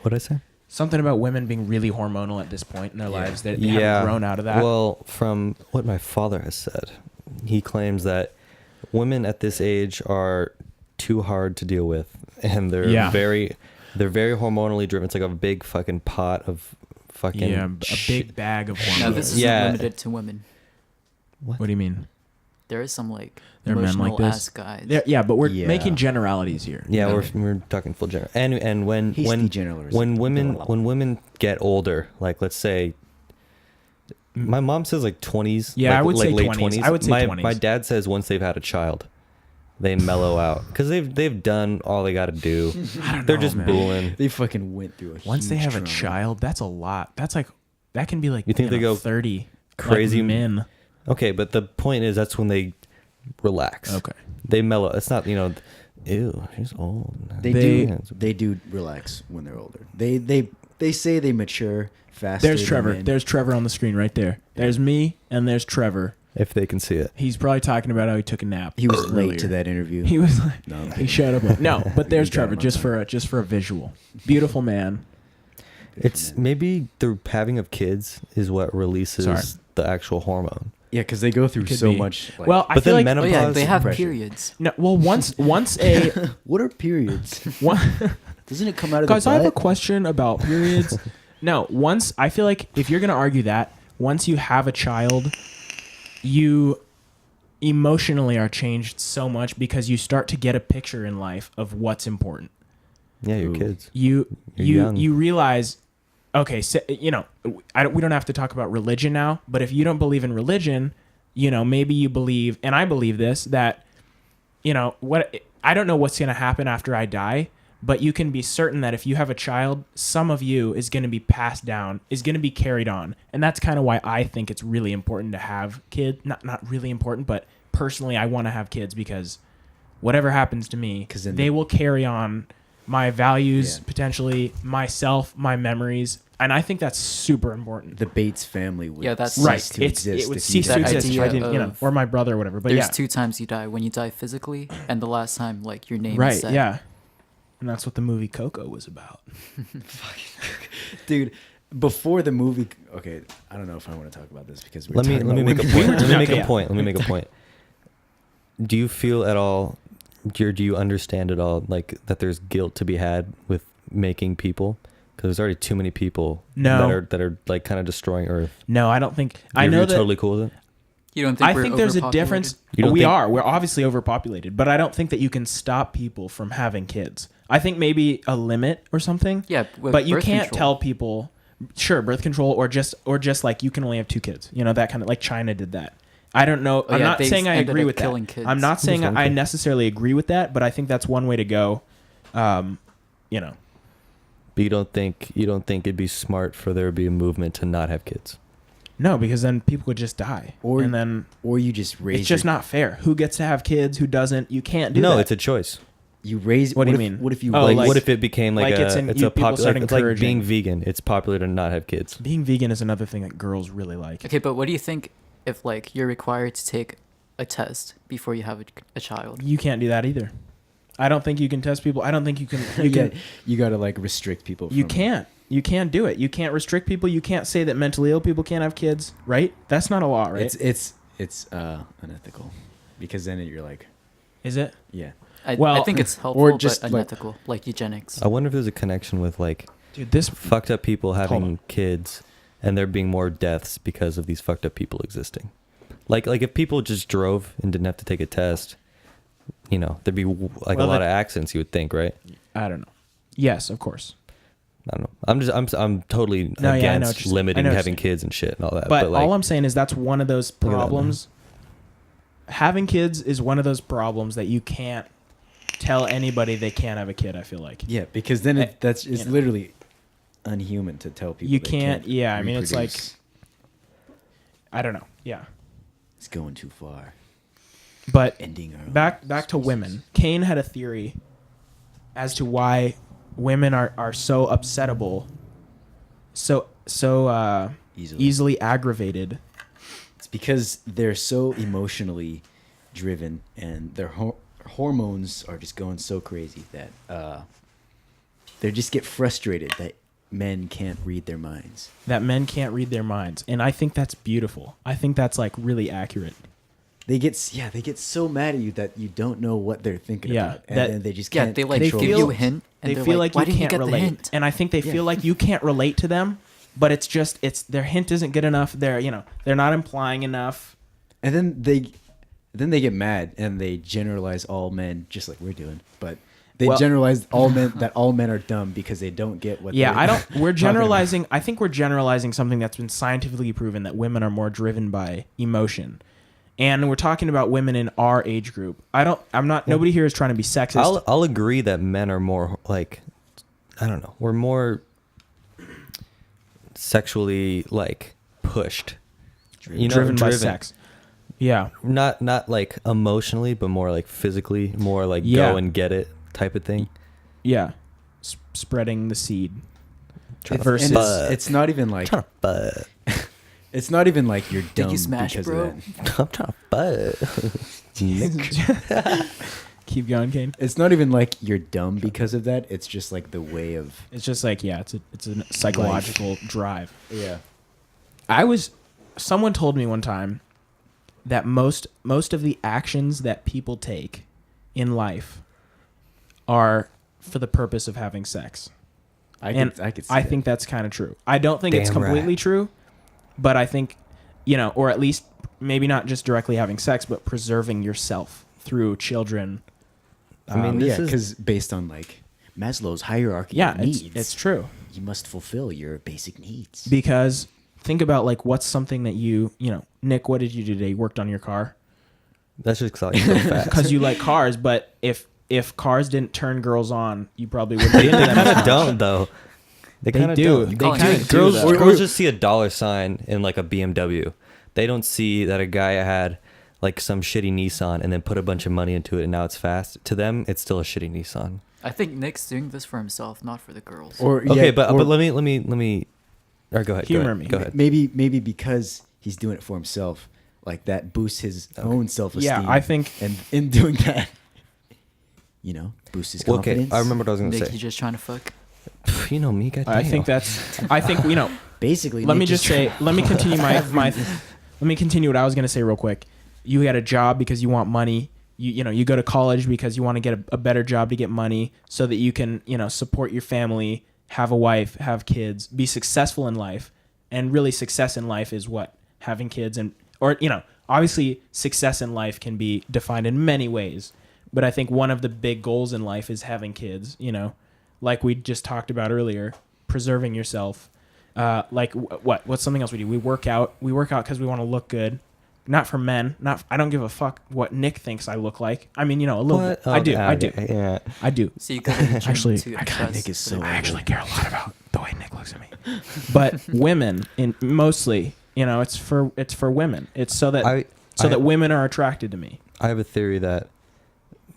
What'd I say? Something about women being really hormonal at this point in their lives. That they haven't grown out of that. Well, from what my father has said, he claims that women at this age are too hard to deal with, and they're very hormonally driven. It's like a big fucking pot of fucking a big bag of hormones. No, this isn't limited to women. What do you mean? There is some like There are men emotional like this? ass guys. Yeah, but we're Yeah. making generalities here. Yeah, we're talking full general. And when women get older, like let's say, my mom says like 20s. Yeah, like, I would like say late 20s. I would say my, 20s. My dad says once they've had a child, they mellow out because they've done all they got to do. They're just man. booling. They fucking went through a Once they huge have a trauma. child, that's a lot. That's like that can be like You think they go 30 crazy like men. Okay, but the point is that's when they relax. Okay. They mellow. It's not ew, she's old. They do relax when they're older. They say they mature faster. There's than Trevor. men. There's Trevor on the screen right there. There's me and there's Trevor. if they can see it. He's probably talking about how he took a nap. He was earlier. late to that interview. He was like, No. he showed up late. No, but there's You got Trevor him on just for a visual. Beautiful man. It's maybe the having of kids is what releases Sorry. the actual hormone. Yeah, because they go through Could so be. much. Like, Well, I But feel then like menopause- Oh yeah, they have Pressure. periods. no, well once a what are periods? one, Doesn't it come out of the guys, I have a butt? question about periods. No, once I feel like if you're gonna argue that once you have a child, you emotionally are changed so much because you start to get a picture in life of what's important. Yeah, your Ooh. kids. You You're young. you realize, okay, so, we don't have to talk about religion now, but if you don't believe in religion, maybe you believe, and I believe this, that I don't know what's going to happen after I die, but you can be certain that if you have a child, some of you is going to be passed down, is going to be carried on. And that's kind of why I think it's really important to have kids. Not really important, but personally I want to have kids because whatever happens to me, 'Cause then they will carry on my values, Yeah. potentially myself, my memories. And I think that's super important. The Bates family would Yeah, that's- cease Right. to exist. It would if cease you to had That exist if I idea didn't, of- or my brother or whatever. But There's yeah. 2 times you die. When you die physically, and the last time like your name is Right, said. yeah. And that's what the movie Coco was about. Dude, before the movie. Okay, I don't know if I want to talk about this because we're Let me talking make a about point. women. Let me make Okay, a yeah. point. Let me make a point. Do you feel at all, do you understand at all, like that there's guilt to be had with making people? Because there's already too many people No. that are like kind of destroying Earth. No, I don't think. I You're know that. totally cool with it. You don't think I we're think there's a overpopulated? difference. You don't We think- are. We're obviously overpopulated, but I don't think that you can stop people from having kids. I think maybe a limit or something. Yeah, with but you birth can't control. tell people. Sure, birth control or just like you can only have 2 kids. That kind of like China did that. I don't know. Oh, I'm yeah, not they saying I ended agree up with killing that. kids. I'm not saying one I kid. necessarily agree with that, but I think that's one way to go. But you don't think it'd be smart for there to be a movement to not have kids? No, because then people would just die, Or- and then Or you just raise. it's just your- not fair. Who gets to have kids? Who doesn't? You can't do that. No, it's a choice. You raise. What do you if- mean? What if you? Oh, raise, Like, what if it became like, like it's in- it's you- a people popular, start it's like being encouraging. vegan. It's popular to not have kids. Being vegan is another thing that girls really like. Okay, but what do you think if like you're required to take a test before you have a child? You can't do that either. I don't think you can test people. I don't think you can. You yeah, can. you gotta like restrict people. You from- can't. You can't do it. You can't restrict people. You can't say that mentally ill people can't have kids. Right? That's not a law, right? It's unethical, because then you're like, Is it? yeah. I Well, think it's helpful just, but like- unethical, like eugenics. I wonder if there's a connection with like Dude, this. fucked up people on. having kids and there being more deaths because of these fucked up people existing. Like if people just drove and didn't have to take a test, there'd be like a Well, lot that- of accidents, you would think, right? I don't know. Yes, of course. I don't know. I'm totally No, yeah, I know what against you're saying. limiting I know what having you're saying. kids and shit and all that. But like, all I'm saying is that's one of those at that, man. problems. Having kids is one of those problems that you can't tell anybody they can't have a kid. I feel like Yeah, because then it's you know. literally unhuman to tell people you they can't. Yeah, I mean it's like reproduce. I don't know. Yeah, It's going too far. but Ending our own back to women. Kane had a theory as to why women are so upsettable so easily aggravated. It's because they're so emotionally driven, and their hormones are just going so crazy that they just get frustrated that men can't read their minds. And I think that's beautiful. I think that's like really accurate. They get so mad at you that you don't know what they're thinking about, and then they just can't they like control give you a themselves. hint, and They they're feel like, like why you didn't you can't get the relate, hint? and I think they feel like you can't relate to them. But it's their hint isn't good enough. They're not implying enough. And then they get mad and they generalize all men, just like we're doing. But they generalize all men that all men are dumb because they don't get what. Yeah, We're talking generalizing. I think we're generalizing something that's been scientifically proven, that women are more driven by emotion, and we're talking about women in our age group. Nobody here is trying to be sexist. I'll agree that men are more like, I don't know, we're more sexually like pushed, driven by sex. Yeah, not like emotionally, but more like physically, more like Yeah. go and get it type of thing. yeah, spreading the seed. And Versus, it's not even like But it's not even like you're dumb you smash, because bro? of that. I'm trying to keep going, Kane. It's not even like you're dumb because of that. It's just like the way of It's just like it's a psychological drive. yeah. Someone told me one time that most of the actions that people take in life are for the purpose of having sex. I And could see I that. think that's kind of true. I don't think it's Damn completely right. true, but I think, or at least maybe not just directly having sex, but preserving yourself through children. I mean, yeah, this is because based on like Maslow's hierarchy Yeah, of needs, it's true. You must fulfill your basic needs. Because think about like what's something that Nick, what did you do today? You worked on your car? that's just because so fast. Because you like cars, but if cars didn't turn girls on, you probably wouldn't be into them. Kind as of much. don't though. They They kind of do. don't. They calling kind it of girls- do. That. Girls just see a dollar sign in like a BMW. They don't see that a guy had like some shitty Nissan and then put a bunch of money into it and now it's fast. To them, it's still a shitty Nissan. I think Nick's doing this for himself, not for the girls. Or Okay, yeah, but or let me. Or go ahead. Humor go me. Go ahead. maybe because he's doing it for himself, like that boosts his own self-esteem. Yeah, I think. and in doing that, boosts his Well, okay, confidence. I remember what I was gonna Nick, say. you just trying to fuck? You know me, goddamn. I think Basically, Let Nick me just say. Let me continue my. Let me continue what I was going to say real quick. You had a job because you want money. You go to college because you want to get a better job to get money so that you can support your family, have a wife, have kids, be successful in life. And really, success in life is what? Having kids obviously success in life can be defined in many ways. But I think one of the big goals in life is having kids, like we just talked about earlier, preserving yourself. What's something else we do? We work out because we want to look good. Not for men. I don't give a fuck what Nick thinks I look like. I mean, a little bit. Oh, I do. yeah. I do. So you go to the gym Actually, to I impress Nick is so the- I actually care a lot about the way Nick looks at me. But women, mostly, it's for women. It's so that that women are attracted to me. I have a theory that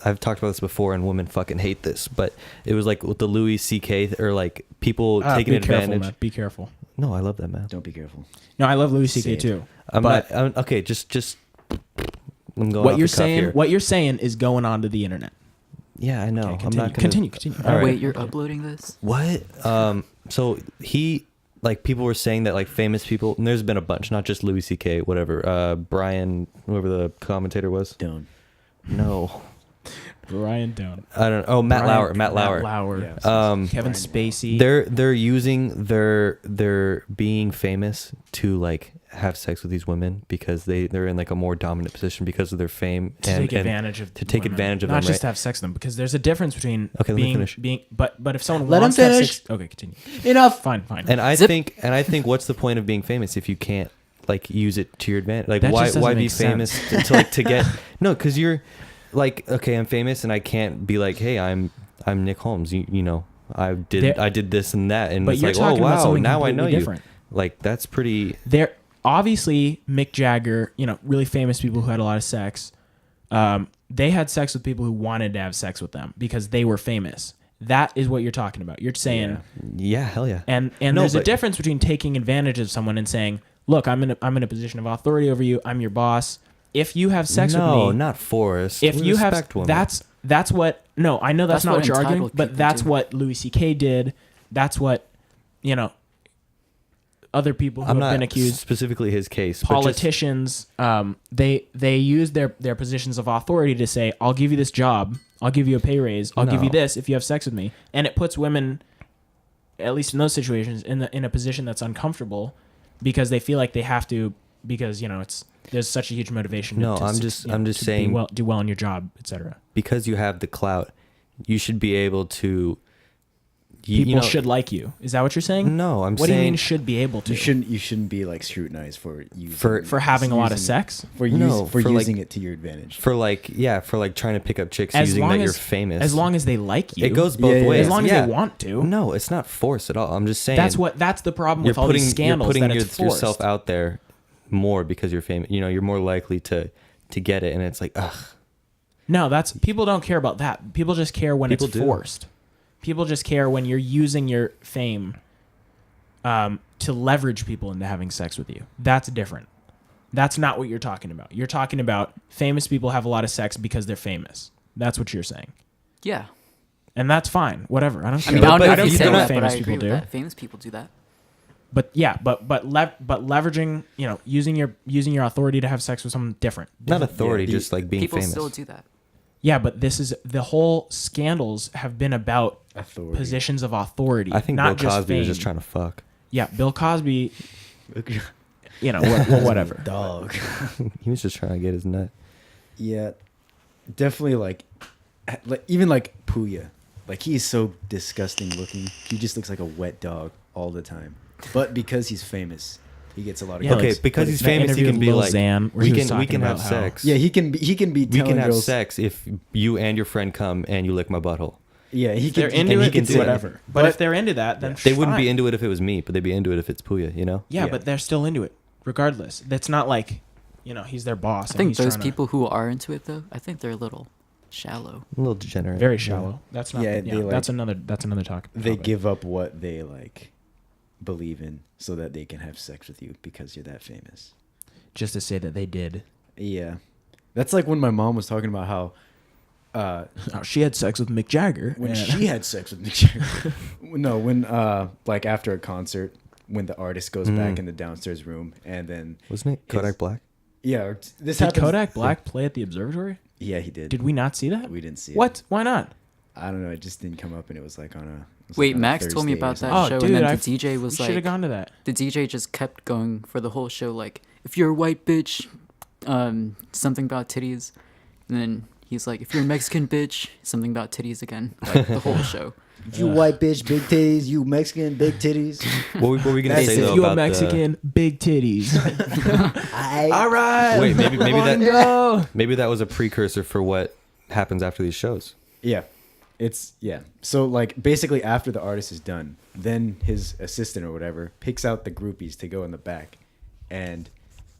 I've talked about this before, and women fucking hate this, but it was like with the Louis C.K. or like people taking be careful, advantage. man. Be careful. No, I love that man. Don't be careful. No, I love Louis Say C.K. it. too. I'm But- not. Okay, just. I'm going. What off you're the cuff saying, here. what you're saying is going onto the internet. Yeah, I know. Okay, I'm continue. not gonna Continue. All right. Wait, you're uploading this? What? So he, like, people were saying that, like, famous people, and there's been a bunch, not just Louis C.K., whatever. Brian, whoever the commentator was. Don't. No. Brian Down. I don't know. Oh, Matt Brian- Lauer. Matt Lauer. Yeah. Kevin Kevin Spacey. They're using their being famous to, like, have sex with these women because they're in, like, a more dominant position because of their fame. to take advantage of women. advantage of not them, just to right? have sex with them, because there's a difference between Okay, let me finish. but if someone Let him wants to have finish. sex, okay, continue. Enough. Fine. And I Zip. think what's the point of being famous if you can't, like, use it to your advantage? Like, That why just doesn't be make sense. famous to get no? Because you're like, okay, I'm famous and I can't be like, hey, I'm Nick Holmes. You know, I did this and that, and But it's you're like, oh talking about wow, something now I know completely you. different. Like, that's pretty. There obviously Mick Jagger, really famous people who had a lot of sex. They had sex with people who wanted to have sex with them because they were famous. That is what you're talking about. You're saying, Yeah, hell yeah. and No, there's a but- difference between taking advantage of someone and saying, look, I'm in a position of authority over you. I'm your boss. If you have sex with me, No, not forced. if We you have, respect women. that's what. No, I know that's That's not what what you're arguing, entitled but people that's do. what Louis C.K. did. That's what, other people who I'm have not been accused. specifically his case. but just- Politicians, they use their positions of authority to say, I'll give you this job, I'll give you a pay raise, I'll give you No. this if you have sex with me, and it puts women, at least in those situations, in a position that's uncomfortable because they feel like they have to, because there's such a huge motivation. No, to I'm suc- just- you know, I'm just to saying- do well in your job, etc. because you have the clout, you should be able to. People should like you. Is that what you're saying? No, I'm What do you saying mean should be able to? You shouldn't be like scrutinized for using For having a lot of using- sex. for No, for, like- using it to your advantage. for like trying to pick up chicks As using long that as you're famous. As long as they like you. it goes both Yeah, yeah, ways. As long as Yeah. they want to. No, it's not forced at all. I'm just saying That's the problem you're with all putting these scandals. you're putting that it's yourself forced. out there more because you're famous. You're more likely to get it, and it's like ugh. No, that's people don't care about that. People just care when People it's do. forced. People just care when you're using your fame to leverage people into having sex with you. That's different. That's not what you're talking about. You're talking about famous people have a lot of sex because they're famous. That's what you're saying. Yeah. And that's fine. Whatever. I don't I care. mean, I don't know I if don't he care said what that, but famous I agree people with do. that. Famous people do that. But yeah, but leveraging, using your authority to have sex with someone different. Not authority, the- just like being People famous. still do that. Yeah, but this is the whole scandals have been about Authority. positions of authority. I think not Bill Cosby was fame. just trying to fuck. Yeah, Bill Cosby. Whatever. Dog. He was just trying to get his nut. Yeah, definitely like even like Puya, like he is so disgusting looking. He just looks like a wet dog all the time. But because he's famous, he gets a lot of Yeah, Okay, girls. because he's that famous, he interview can with be Lil like, Xan, where we he was can talking have about how- sex. Yeah, he can be we telling can have girls. sex if you and your friend come and you lick my butthole. Yeah, he If they're can. into and he it, can do do it. whatever. But if they're into that, then They wouldn't be fine. into it if it was me, but they'd be into it if it's Puya, Yeah, Yeah. but they're still into it, regardless. That's not like, he's their boss. I and think he's those trying to- people who are into it, though, I think they're a little shallow. A little degenerate. very shallow. That's not. Yeah, Yeah, they, like- that's another talk. They topic. give up what they like believe in so that they can have sex with you because you're that famous. just to say that they did. Yeah, that's like when my mom was talking about how Oh, she had sex with Mick Jagger. when and- she had sex with Mick Jagger. No, when like after a concert, when the artist goes back in the downstairs room, and then Wasn't it Kodak Black? yeah, this Did happens. Kodak Black play at the observatory? Yeah, he did. Did we not see that? We didn't see it. What? Why not? I don't know. It just didn't come up, and it was like on a. it was Wait, like on a Max told me Thursday or about that something. Oh, show, dude, and then I- the DJ We was should have like, gone to that. the DJ just kept going for the whole show, like, if you're a white bitch, something about titties, and then he's like, if you're a Mexican bitch, something about titties again, like the whole show. You white bitch, big titties. You Mexican, big titties. What were we gonna That's say it. though You a about Mexican, big titties. All right. Wait, maybe that Go. maybe that was a precursor for what happens after these shows. Yeah. Yeah. So like basically after the artist is done, then his assistant or whatever picks out the groupies to go in the back. And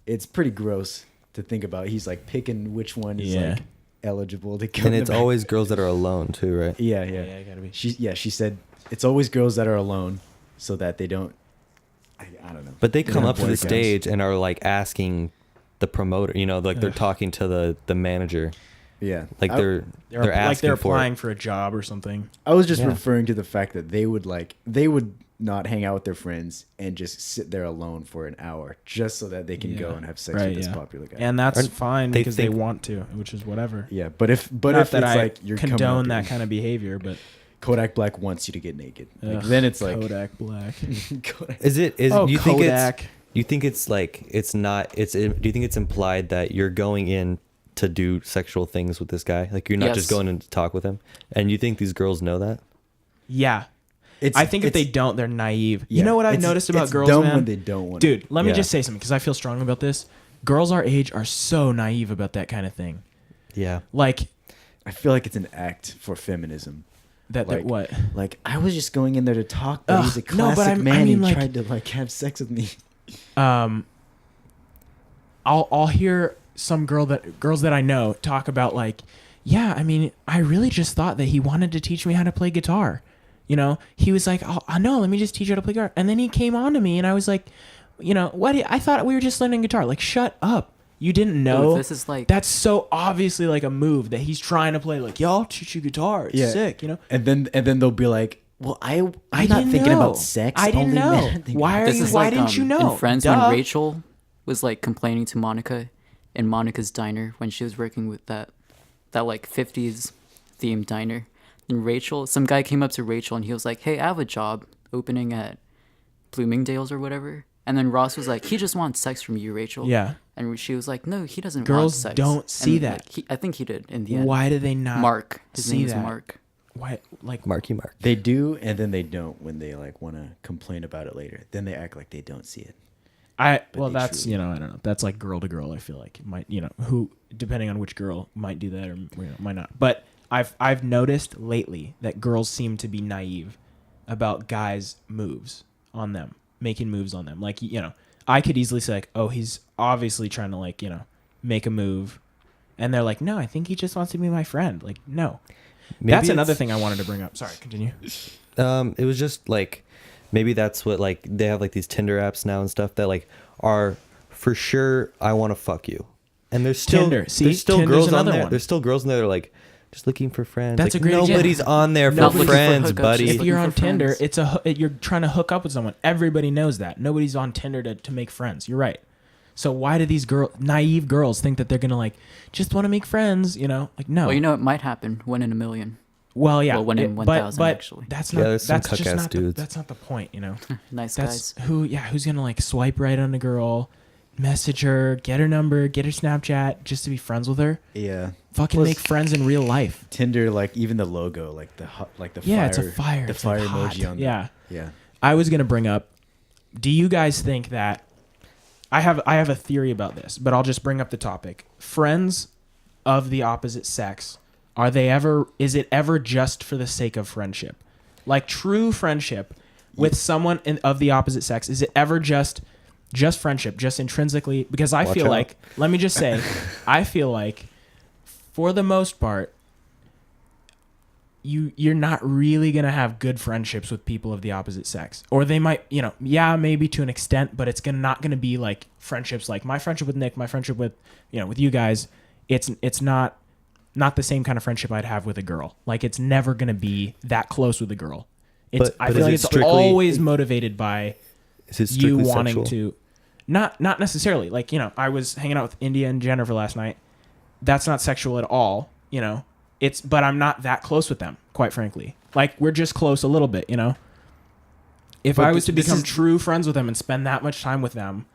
it's pretty gross to think about. He's like picking which one is Yeah. like eligible to go And in it's the back. always girls that are alone too, right? Yeah. Yeah, gotta be. She said it's always girls that are alone so that they don't I don't know. But they They come have up to the boyfriends. stage and are like asking the promoter, like they're talking to the manager, Yeah. like they're They're like asking they're for applying it. for a job or something. I was just Yeah. referring to the fact that they would not hang out with their friends and just sit there alone for an hour just so that they can go Yeah. and have sex Right, with this yeah. popular guy. And that's Aren't fine they because they think- want to, which is whatever. yeah, but if Not it's that I like you're coming condone up that and kind of behavior, but Kodak Black wants you to get naked. Like, ugh, then it's like Kodak Black. Kodak. Is it? Oh, Do you think Kodak. you think it's like it's not? Do you think it's implied that you're going in to do sexual things with this guy? Like you're not just Yes. going in to talk with him, and you think these girls know that? Yeah. I think if they don't, they're naive. yeah, You know what I've it's- noticed about it's girls, dumb man? when they don't want Dude, let me Yeah. just say something because I feel strongly about this. Girls our age are so naive about that kind of thing. Yeah. Like I feel like it's an act for feminism. that. Like, What? Like I was just going in there to talk, but Ugh, he's a no, but classic I man. mean, and like- tried to like have sex with me. I'll hear some girls that I know talk about like, yeah, I mean, I really just thought that he wanted to teach me how to play guitar. You know, he was like, oh, no, let me just teach you how to play guitar. And then he came on to me and I was like, you know, what? I thought we were just learning guitar. Like, shut up. You didn't know. This is like that's so obviously like a move that he's trying to play. Like, yo, I'll teach you guitar. It's sick, you know. And then they'll be like, well, I'm I not didn't thinking know. about sex. I didn't Only know. men think Why about are this you? is Why like, didn't you know? In Friends, Duh. when Rachel was like complaining to Monica in Monica's diner when she was working with that like 50s themed diner. And Rachel, some guy came up to Rachel and he was like, hey, I have a job opening at Bloomingdale's or whatever. And then Ross was like, he just wants sex from you, Rachel. Yeah. And she was like, no, he doesn't want Girls sex. don't see And, that. like, I think he did in the end. Why do they not? Mark. His see name is that? Mark. Why? Like, Marky Mark. They do, and then they don't when they like want to complain about it later. Then they act like they don't see it. well, they that's truly- you know, I don't know. That's like girl to girl. I feel like it might, you know, who depending on which girl might do that or you know, might not. But I've noticed lately that girls seem to be naive about guys' moves on them, making moves on them. Like, you know, I could easily say like, oh, he's obviously trying to like, you know, make a move, and they're like, no, I think he just wants to be my friend. Like, no. Maybe That's another it's- thing I wanted to bring up. Sorry, continue. It was just like maybe that's what like they have like these Tinder apps now and stuff that like are for sure I want to fuck you. And there's still Tinder. See, there's still Tinder's girls on another there. one. There's still girls in there that are like just looking for friends. That's like, a great example. nobody's on there Not for looking for friends, hookups, buddy. just If looking you're for on Tinder, friends. you're trying to hook up with someone. Everybody knows that. Nobody's on Tinder to make friends. You're right. So why do these naive girls think that they're gonna like just want to make friends? You know, like no. Well, you know, it might happen. 1 in a million. Well, yeah. well, 1 in but 1,000 but actually. that's Yeah, not. there's some That's just cuck-ass not. dudes. That's not the point. You know. Nice That's guys. who. Yeah. Who's gonna like swipe right on a girl, message her, get her number, get her Snapchat, just to be friends with her? Yeah. Fucking Plus, make friends in real life. Tinder, like even the logo, like the Yeah, fire, it's a fire. the It's, fire like, hot. emoji on Yeah. yeah. I was gonna bring up. Do you guys think that? I have a theory about this, but I'll just bring up the topic. Friends of the opposite sex, is it ever just for the sake of friendship? Like true friendship with someone of the opposite sex, is it ever just friendship, just intrinsically? Because I Watch feel out. like, let me just say, I feel like for the most part, you're not really gonna have good friendships with people of the opposite sex, or they might, you know, yeah, maybe to an extent, but it's not gonna be like friendships like my friendship with Nick, my friendship with, you know, with you guys. It's not the same kind of friendship I'd have with a girl. Like it's never gonna be that close with a girl. I But feel is like it it's strictly- always motivated by Is it you strictly wanting sexual? to, not necessarily. Like, you know, I was hanging out with India and Jennifer last night. That's not sexual at all, you know. But I'm not that close with them, quite frankly. Like we're just close a little bit, you know. If But I was to this become is- true friends with them and spend that much time with them,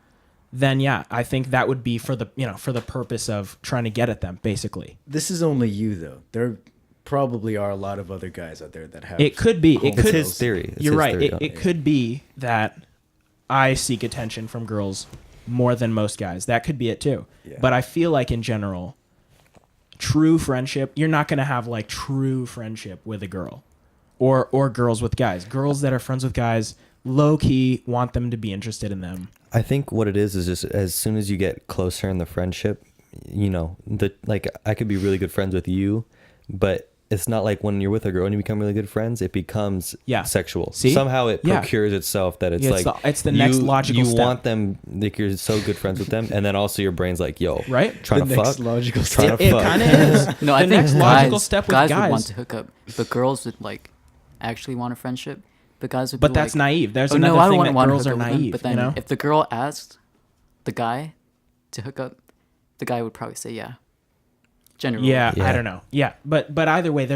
then yeah, I think that would be for the, you know, for the purpose of trying to get at them, basically. This is only you though. There probably are a lot of other guys out there that have. It could be. It It's could. his theory. It's You're his right. theory, It don't it could be that I seek attention from girls more than most guys. That could be it too. Yeah. But I feel like in general, true friendship, you're not going to have like true friendship with a girl or girls with guys. Girls that are friends with guys low key want them to be interested in them. I think what it is just as soon as you get closer in the friendship, you know, like I could be really good friends with you, but it's not like when you're with a girl and you become really good friends, it becomes sexual. See? Somehow it Yeah. procures itself that it's Yeah, like it's the next logical you step. want them, like you're so good friends with them, and then also your brain's like, yo, Right? trying the to next fuck, logical trying step. to It fuck. kind of is. No, The I think next guys, logical step with guys guys. would want to hook up, but girls would like actually want a friendship. But guys would But be that's like, naive. There's oh, another no, I don't thing want that to girls are hook up with him. naive. But then you know? if the girl asked the guy to hook up, the guy would probably say yeah. Generally. Yeah, Yeah. I don't know. Yeah, but either way,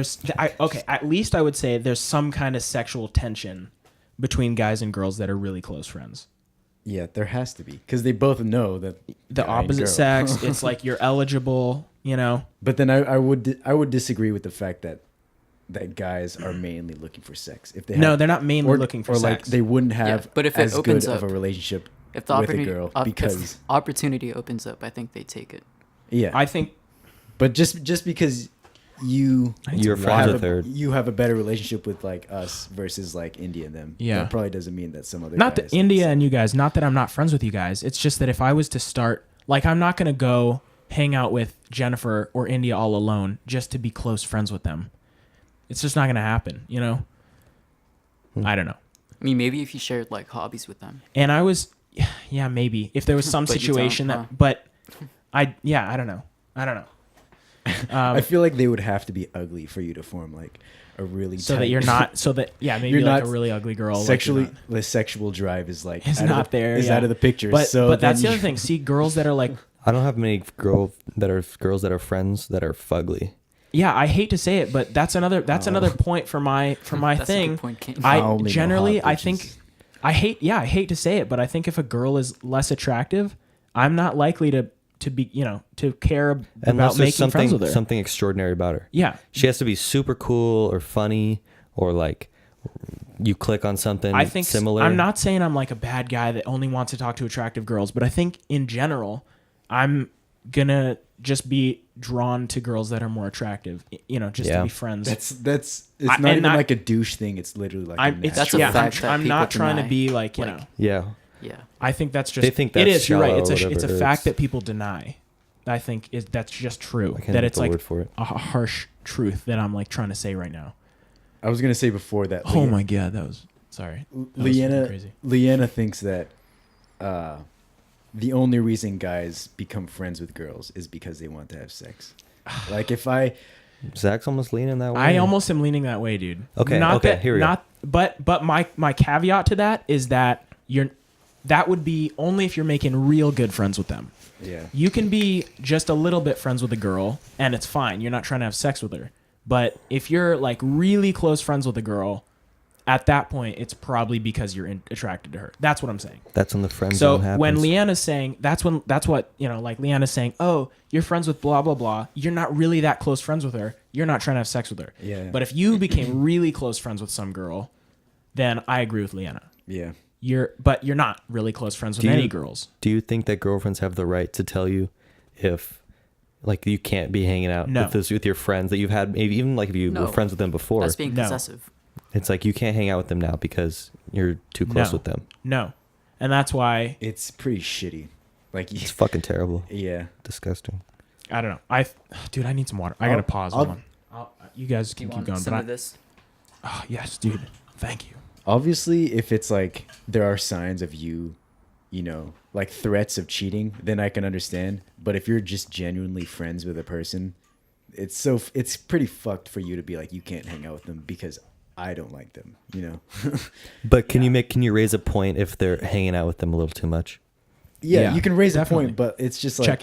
okay. At least I would say there's some kind of sexual tension between guys and girls that are really close friends. Yeah, there has to be because they both know that The guy and opposite girl. sex, it's like you're eligible. You know, But then I would disagree with the fact that guys are mainly looking for sex. If they no, have, they're not mainly or, looking for or sex. like they wouldn't have but if it as good opens of a up- relationship If the with a opportunity, girl if because opportunity opens up, I think they take it. yeah. I think But just because You're friends have with her. you have a better relationship with like us versus like India and them. Yeah. That probably doesn't mean that some other not guys that India and you guys. Not that I'm not friends with you guys. It's just that if I was to start, like, I'm not gonna go hang out with Jennifer or India all alone just to be close friends with them. It's just not going to happen, you know? I don't know. I mean, maybe if you shared like hobbies with them. And I was, yeah, maybe if there was some But you situation don't, that, huh? but I don't know. I feel like they would have to be ugly for you to form like a really So that tight- you're not, so that, yeah, maybe You're like not a really ugly girl. like, you're sexually not- the sexual drive is like is out of not the, there. is yeah. out of the picture. But, so but that's then the other you- thing. See, girls that are like, I don't have many girls that are friends that are fugly. yeah, I hate to say it, but that's another point for my That's a thing. good point, Kane. I only know generally, hot I bitches. think, I hate to say it, but I think if a girl is less attractive, I'm not likely to be, you know, to care about Unless there's making friends with her. something extraordinary about her. Yeah, She has to be super cool or funny or like you click on something I think similar. I'm not saying I'm like a bad guy that only wants to talk to attractive girls, but I think in general, I'm gonna just be drawn to girls that are more attractive, you know, just to Yeah. be friends. That's it's I- not even and I- like a douche thing. It's literally like I'm, a it's, That's a yeah, fact that I'm people not trying to deny. be like, you Like- know, Yeah. Yeah. I think that's just They think it that's is. You're right. shallow It's or a whatever. fact It's- that people deny. I think that's just true. I can't That think it's the like word for it. a harsh truth that I'm like trying to say right now. I was gonna say before that. Oh my god, that was sorry. That was fucking Leanna crazy. Leanna thinks that the only reason guys become friends with girls is because they want to have sex. Like if I Zach's almost leaning that way. I almost am leaning that way, dude. Okay, Not okay, that, here we go. not, But my caveat to that is that that would be only if you're making real good friends with them. yeah You can be just a little bit friends with a girl and it's fine. You're not trying to have sex with her. But if you're like really close friends with a girl, at that point it's probably because you're attracted to her. That's what I'm saying. That's when the friend So zone happens. when Leanna's saying that's what, you know, like Leanna's saying, "Oh, you're friends with blah blah blah." You're not really that close friends with her. You're not trying to have sex with her. Yeah. But if you became really close friends with some girl, then I agree with Leanna. yeah You're not really close friends with Do you- any girls. Do you think that girlfriends have the right to tell you if like you can't be hanging out No. with your friends that you've had, maybe even like if you No. were friends with them before? That's being No. possessive. It's like you can't hang out with them now because you're too close No. with them. No. And that's why it's pretty shitty. Like It's fucking terrible. yeah Disgusting. I don't know. Dude, I need some water. I gotta pause. Hold on. You guys Do you can keep want going. some But of this? oh yes, dude. Thank you. obviously if it's like there are signs of you know like threats of cheating, then I can understand. But if you're just genuinely friends with a person, it's pretty fucked for you to be like you can't hang out with them because I don't like them, you know. But can you raise a point if they're hanging out with them a little too much? Yeah, you can raise definitely. a point, but it's just like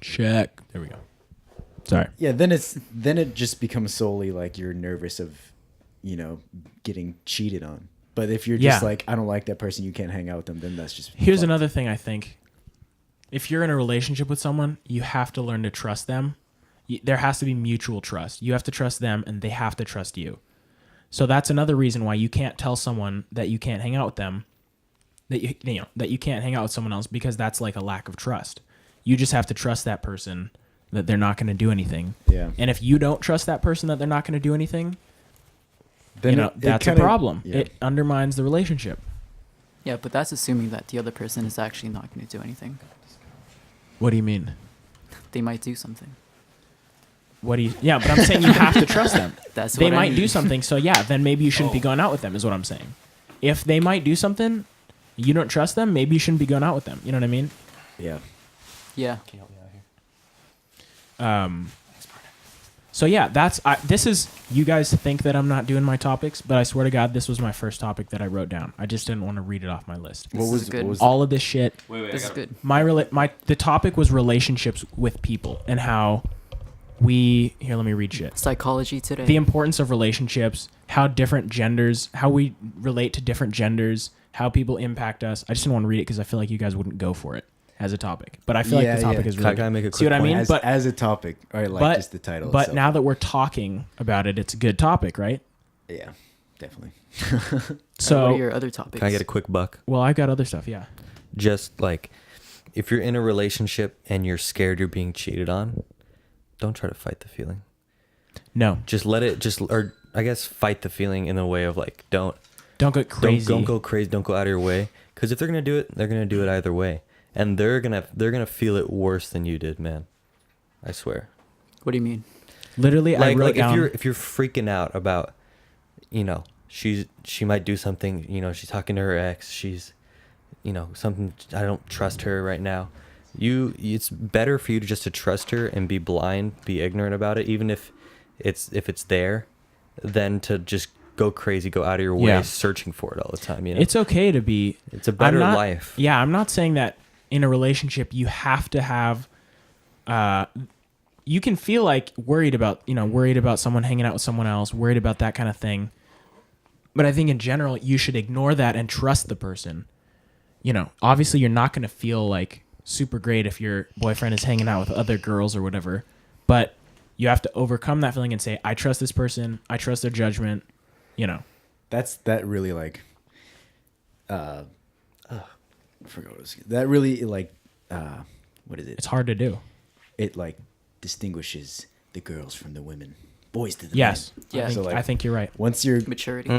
Check. There we go. Sorry. yeah, then it just becomes solely like you're nervous of, you know, getting cheated on. But if you're just Yeah. like, I don't like that person, you can't hang out with them, then that's just Here's fucked. another thing I think. If you're in a relationship with someone, you have to learn to trust them. There has to be mutual trust. You have to trust them and they have to trust you. So that's another reason why you can't tell someone that you can't hang out with them, that you can't hang out with someone else, because that's like a lack of trust. You just have to trust that person that they're not going to do anything. Yeah. And if you don't trust that person that they're not going to do anything, Then it that's kinda- a problem. yeah. It undermines the relationship. Yeah, but that's assuming that the other person is actually not going to do anything. What do you mean? They might do something. Yeah, but I'm saying you have to trust them. That's They what I might do mean. something, so yeah, then maybe you shouldn't be going out with them, is what I'm saying. If they might do something, you don't trust them, maybe you shouldn't be going out with them. You know what I mean? Yeah. Yeah. So yeah, this is, you guys think that I'm not doing my topics, but I swear to God, this was my first topic that I wrote down. I just didn't want to read it off my list. This is good. All of this shit. This is good. The topic was relationships with people and how here, let me read shit. Psychology today. The importance of relationships, how different genders, how we relate to different genders, how people impact us. I just didn't want to read it because I feel like you guys wouldn't go for it as a topic. But I feel like Yeah, the topic yeah. is really Can I make a good. See what quick I mean? point? But as a topic, or like but- just the title. but itself. now that we're talking about it, it's a good topic, right? yeah, definitely. So, what are your other topics? Can I get a quick buck? well, I've got other stuff, yeah. Just like if you're in a relationship and you're scared you're being cheated on, don't try to fight the feeling. No, Just let it or I guess fight the feeling in a way of like don't get crazy. Don't go crazy. Don't go out of your way. Because if they're gonna do it, they're gonna do it either way, and they're gonna feel it worse than you did, man. I swear. What do you mean? Literally, I wrote down. if you're freaking out about, she might do something, she's talking to her ex, she's, something, I don't trust her right now. It's better for you to just to trust her and be blind, be ignorant about it, even if it's there, than to just go crazy, go out of your way Yeah. searching for it all the time. It's okay to be. It's a better I'm not- life. Yeah, I'm not saying that in a relationship you have to have. You can feel like worried about someone hanging out with someone else, worried about that kind of thing. But I think in general, you should ignore that and trust the person. Obviously you're not going to feel like super great if your boyfriend is hanging out with other girls or whatever, but you have to overcome that feeling and say, I trust this person. I trust their judgment. That really like, I forgot what it was. That really like, what is it? It's hard to do. It like distinguishes the girls from the women, boys to the Yes. men. Yeah. I think, like, I think you're right. Once you're Maturity.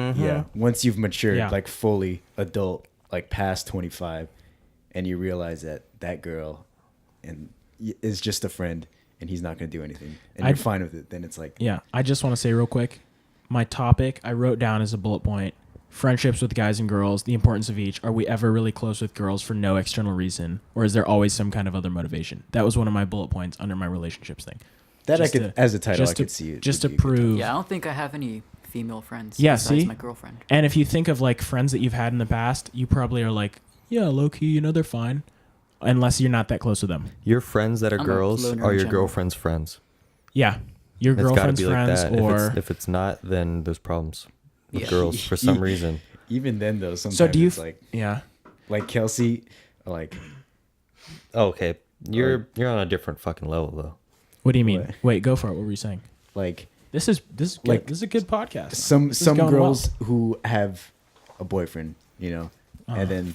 once you've matured, Yeah. like fully adult, like past 25, and you realize that girl is just a friend and he's not going to do anything, and you're fine with it, then it's like, Yeah, I just want to say real quick, my topic I wrote down as a bullet point: friendships with guys and girls, the importance of each. Are we ever really close with girls for no external reason, or is there always some kind of other motivation? That was one of my bullet points under my relationships thing. that Just I could, to- as a title, I just to- could see it. just to would be a good prove. Yeah, I don't think I have any female friends. Yeah, besides see? my girlfriend. And if you think of like friends that you've had in the past, you probably are like, yeah, low key, they're fine, unless you're not that close with them. Your friends that are I'm a girls loner are in your general. girlfriend's friends. Yeah, your It's got to girlfriend's be like friends, that. or If it's not, then there's problems with Yeah. girls for some reason. Even then, though, sometimes so do you? it's like Yeah, Kelsey, like Okay, you're on a different fucking level though. what do you mean? What? Wait, go for it. What were you saying? like This is good. Like, This is a good podcast. some This is going girls well. who have a boyfriend, Uh-huh. and then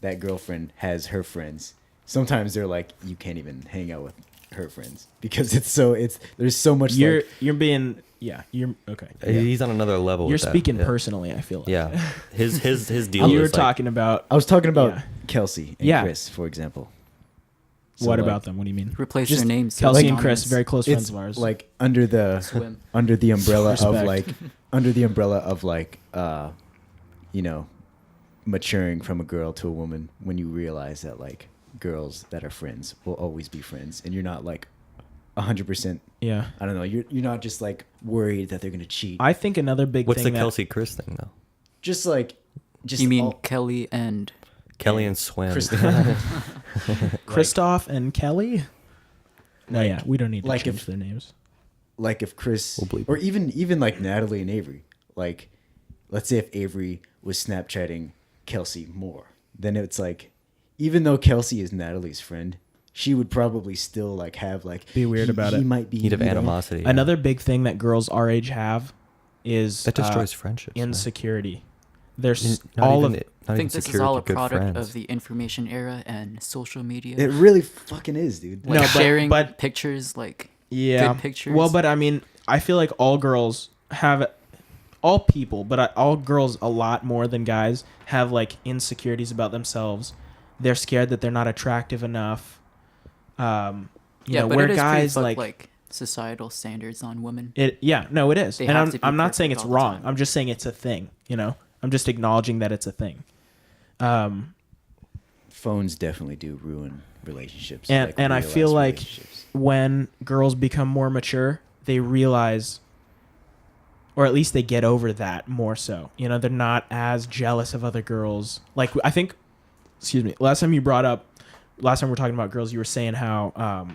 that girlfriend has her friends. Sometimes they're like, you can't even hang out with her friends because there's so much. You're like, being you're okay. He's on another level. You're with that. speaking Yeah. personally. I feel like. Yeah, his deal. You were is like, talking about I was talking about Yeah. Kelsey and Yeah. Chris, for example. So, what like, about them? What do you mean? Replace Just their names. Kelsey with and Chris, anonymous. very close It's friends of ours. like under the Swim. under the umbrella of Respect. like under the umbrella of like maturing from a girl to a woman, when you realize that like girls that are friends will always be friends, and you're not like 100%. yeah. I don't know. You're not just like worried that they're gonna cheat. I think another big What's thing the that Kelsey Chris thing though? Just like, just You mean all- Kelly and Kelly and Swim. Christoph and Kelly. No, Like- yeah, we don't need to like change if- their names. like if Chris We'll bleep or even like Natalie and Avery, like let's say if Avery was Snapchatting Kelsey more, then it's like, even though Kelsey is Natalie's friend, she would probably still like have like Be weird about he it. might be He'd have you know, animosity. yeah. Another big thing that girls our age have is that destroys friendships. man. insecurity. There's Not all even, of not I think even this is secure all a with good product friends. of the information era and social media. It really fucking is, dude. Like No, but- sharing but- pictures, like yeah good pictures. Well, but I mean, I feel like all girls have, all people, but all girls a lot more than guys have like insecurities about themselves. They're scared that they're not attractive enough. You know, but where it is pretty guys fucked, like societal standards on women. it. Yeah, no, it is, They and have to be I'm not saying perfect it's all the wrong. time. I'm just saying it's a thing. You know, I'm just acknowledging that it's a thing. Phones definitely do ruin relationships. And like and I real feel ass like relationships. when girls become more mature, they realize, or at least they get over that more so. You know, they're not as jealous of other girls. Like, I think, excuse me, last time we were talking about girls, you were saying how,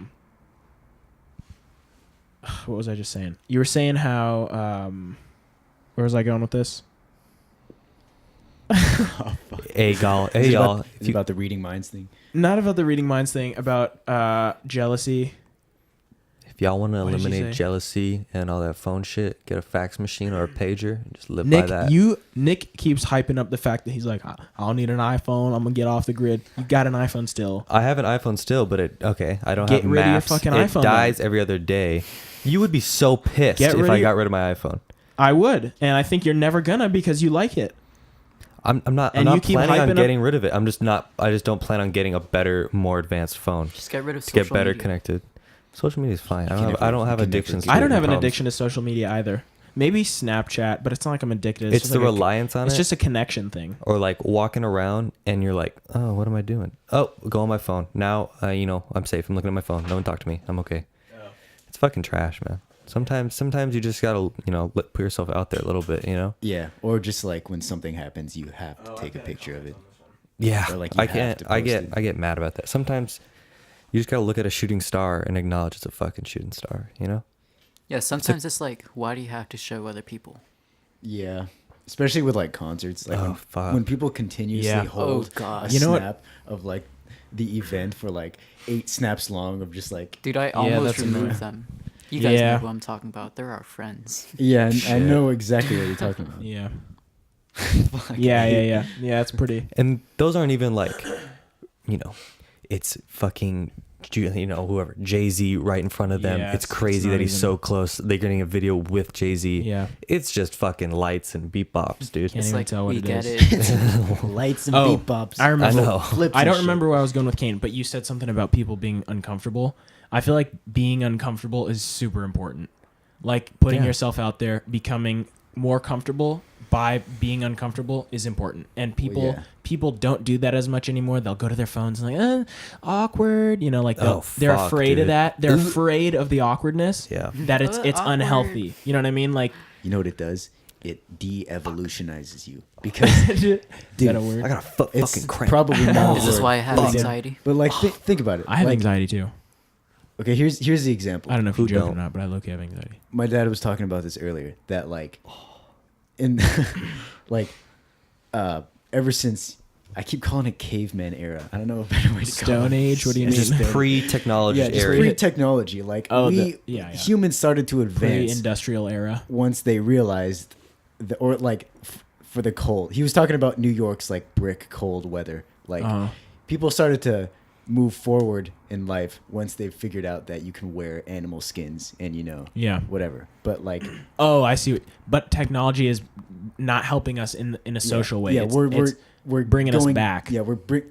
what was I just saying? You were saying how, where was I going with this? Hey, y'all. Is Hey, it y'all. about, is it about the reading minds thing? Not about the reading minds thing, about jealousy. If y'all want to What did she eliminate say? jealousy and all that phone shit, get a fax machine or a pager and just live by that. Nick keeps hyping up the fact that he's like, I don't need an iPhone. I'm gonna get off the grid. You got an iPhone still. I have an iPhone still, but I don't Get have rid of your maps. fucking it iPhone, dies every other day. You would be so pissed Get if rid I of got your- rid of my iPhone. I would, and I think you're never gonna because you like it. I'm not And you keep planning on hyping up- getting rid of it. I just don't plan on getting a better, more advanced phone Just get rid of to social get better media. connected. Social media is fine. can I don't have never addictions. get I don't to have an problems. addiction to social media either. Maybe Snapchat, but it's not like I'm addicted. It's just the like reliance on It's it. just a connection thing. Or like walking around and you're like, oh, what am I doing? Oh, go on my phone. Now, I'm safe. I'm looking at my phone. No one talk to me. I'm okay. It's fucking trash, man. Sometimes you just gotta, put yourself out there a little bit, Yeah, or just like when something happens, you have to take a picture of it. Yeah, Or, like, you I have can't. to I post get it. I get mad about that. Sometimes you just gotta look at a shooting star and acknowledge it's a fucking shooting star. Yeah, sometimes it's like, why do you have to show other people? Yeah, especially with like concerts, like Oh, fuck. when people continuously Yeah. hold Oh, God. a You know what? snap of like the event for like 8 snaps long of just like Dude, I that's almost annoying. removed them. You guys Yeah. know who I'm talking about. They're our friends. yeah, I Shit. know exactly what you're talking about. Yeah. Fuck. Yeah. It's pretty. And those aren't even like, it's fucking, whoever, Jay-Z right in front of them. Yeah, it's it's crazy not that he's even- so close. They're getting a video with Jay-Z. Yeah. It's just fucking lights and beat bops, dude. Can't It's even like, tell what we it get is. it. Lights and Oh, beat bops. I remember. I know. Flips I and don't shit. remember where I was going with Kane, but you said something about people being uncomfortable. I feel like being uncomfortable is super important. Like putting Yeah. yourself out there, becoming more comfortable by being uncomfortable is important. And people yeah. people don't do that as much anymore. They'll go to their phones and like, awkward, like Oh, they're fuck, afraid dude. of that. They're afraid of the awkwardness. Yeah. That it's Awkward. unhealthy. You know what I mean? Like You know what it does? It de-evolutionizes you because is that a word? I got a it's fucking cramp. probably not. a Is this word. why I have But- anxiety? But like, think about it. I have Like, anxiety too. Okay, here's the example. I don't know if Who you're joking don't? or not, but I low-key have anxiety. My dad was talking about this earlier. That like, in like, ever since I keep calling it caveman era. I don't know a better way to call Stone it. Age? What do you It's mean? just pre-technology Yeah, just area. pre-technology. Like Oh, we humans started to advance Pre-industrial era. once they realized, for the cold. He was talking about New York's like brick cold weather. Like Uh-huh. people started to move forward in life once they figured out that you can wear animal skins and Yeah. whatever. But like Oh, I see. But technology is not helping us in a social way. Yeah, It's- we're bringing us back. Yeah,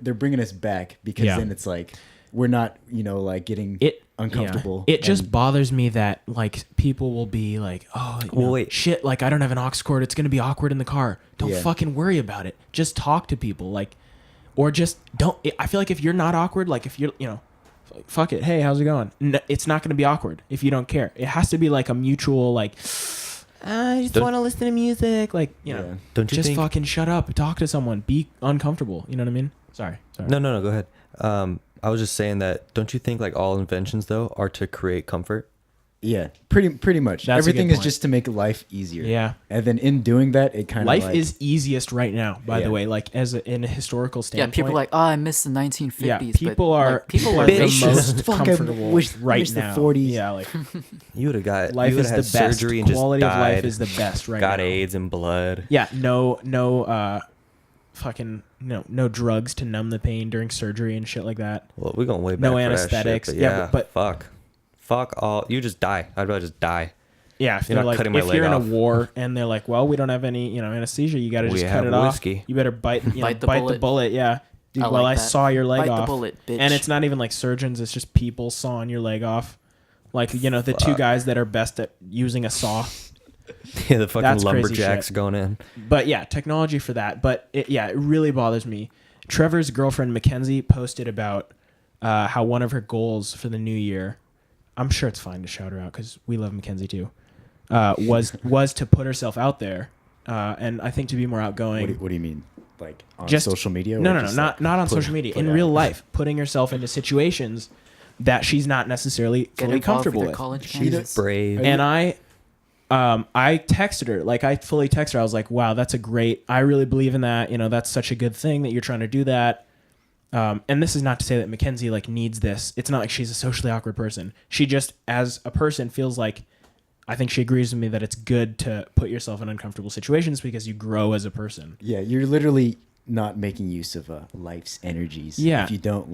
they're bringing us back because Yeah. then it's like we're not like getting it uncomfortable. yeah. It just and- bothers me that like people will be like, oh, Well, wait. shit, like I don't have an aux cord. It's gonna be awkward in the car. Don't Yeah. fucking worry about it. Just talk to people, like, or just don't. I feel like if you're not awkward, like if you're, fuck it. Hey, how's it going? No, it's not gonna be awkward if you don't care. It has to be like a mutual, like, I just Don't- want to listen to music, like, Yeah. Don't you just think? fucking shut up. Talk to someone. Be uncomfortable. You know what I mean? Sorry. No, go ahead. I was just saying that. Don't you think like all inventions though are to create comfort? Yeah, pretty much. That's a good Everything is point. just to make life easier. Yeah. And then in doing that, it kind of Life is easiest right now, by Yeah. the way. Like in a historical Yeah, standpoint. people are like, oh, I miss the 1950s. yeah, but, people are like, people are are the bitches. most Fuck, I comfortable wish right the now. 40s. Yeah, like You would have got life you is would've the had best. surgery and just Quality of died. life is the best right got now. AIDS and blood. Yeah, no fucking no drugs to numb the pain during surgery and shit like that. Well, we're going way back. No for that shit, anesthetics. but Yeah, yeah, but- fuck all. You just die. I'd rather just die. Yeah, if You're they're not like cutting my if leg you're in off. a war and they're like, well, we don't have any anesthesia, you got to We just have cut it whiskey. off. You better bite Bite the the bullet. bullet. Yeah. Dude, I well, like I that. saw your leg Bite the off. bullet, bitch. And it's not even like surgeons, it's just people sawing your leg off. Like, the two Fuck. guys that are best at using a saw. Yeah, the fucking That's crazy lumberjacks shit. going in. But yeah, technology for that. But it really bothers me. Trevor's girlfriend, Mackenzie, posted about how one of her goals for the new year, I'm sure it's fine to shout her out because we love Mackenzie too, was to put herself out there. And I think to be more outgoing. What do you mean? Like on Just social media? No, or no, just, not on put- social media. put In out? real life, putting herself into situations that she's not necessarily Get fully involved comfortable with their with. college She's campuses. brave. And I texted her, like I fully texted her. I was like, wow, that's a great, I really believe in that. That's such a good thing that you're trying to do that. And this is not to say that Mackenzie like needs this. It's not like she's a socially awkward person. She just, as a person, feels like, I think she agrees with me that it's good to put yourself in uncomfortable situations because you grow as a person. Yeah, you're literally not making use of life's energies. Yeah. If you don't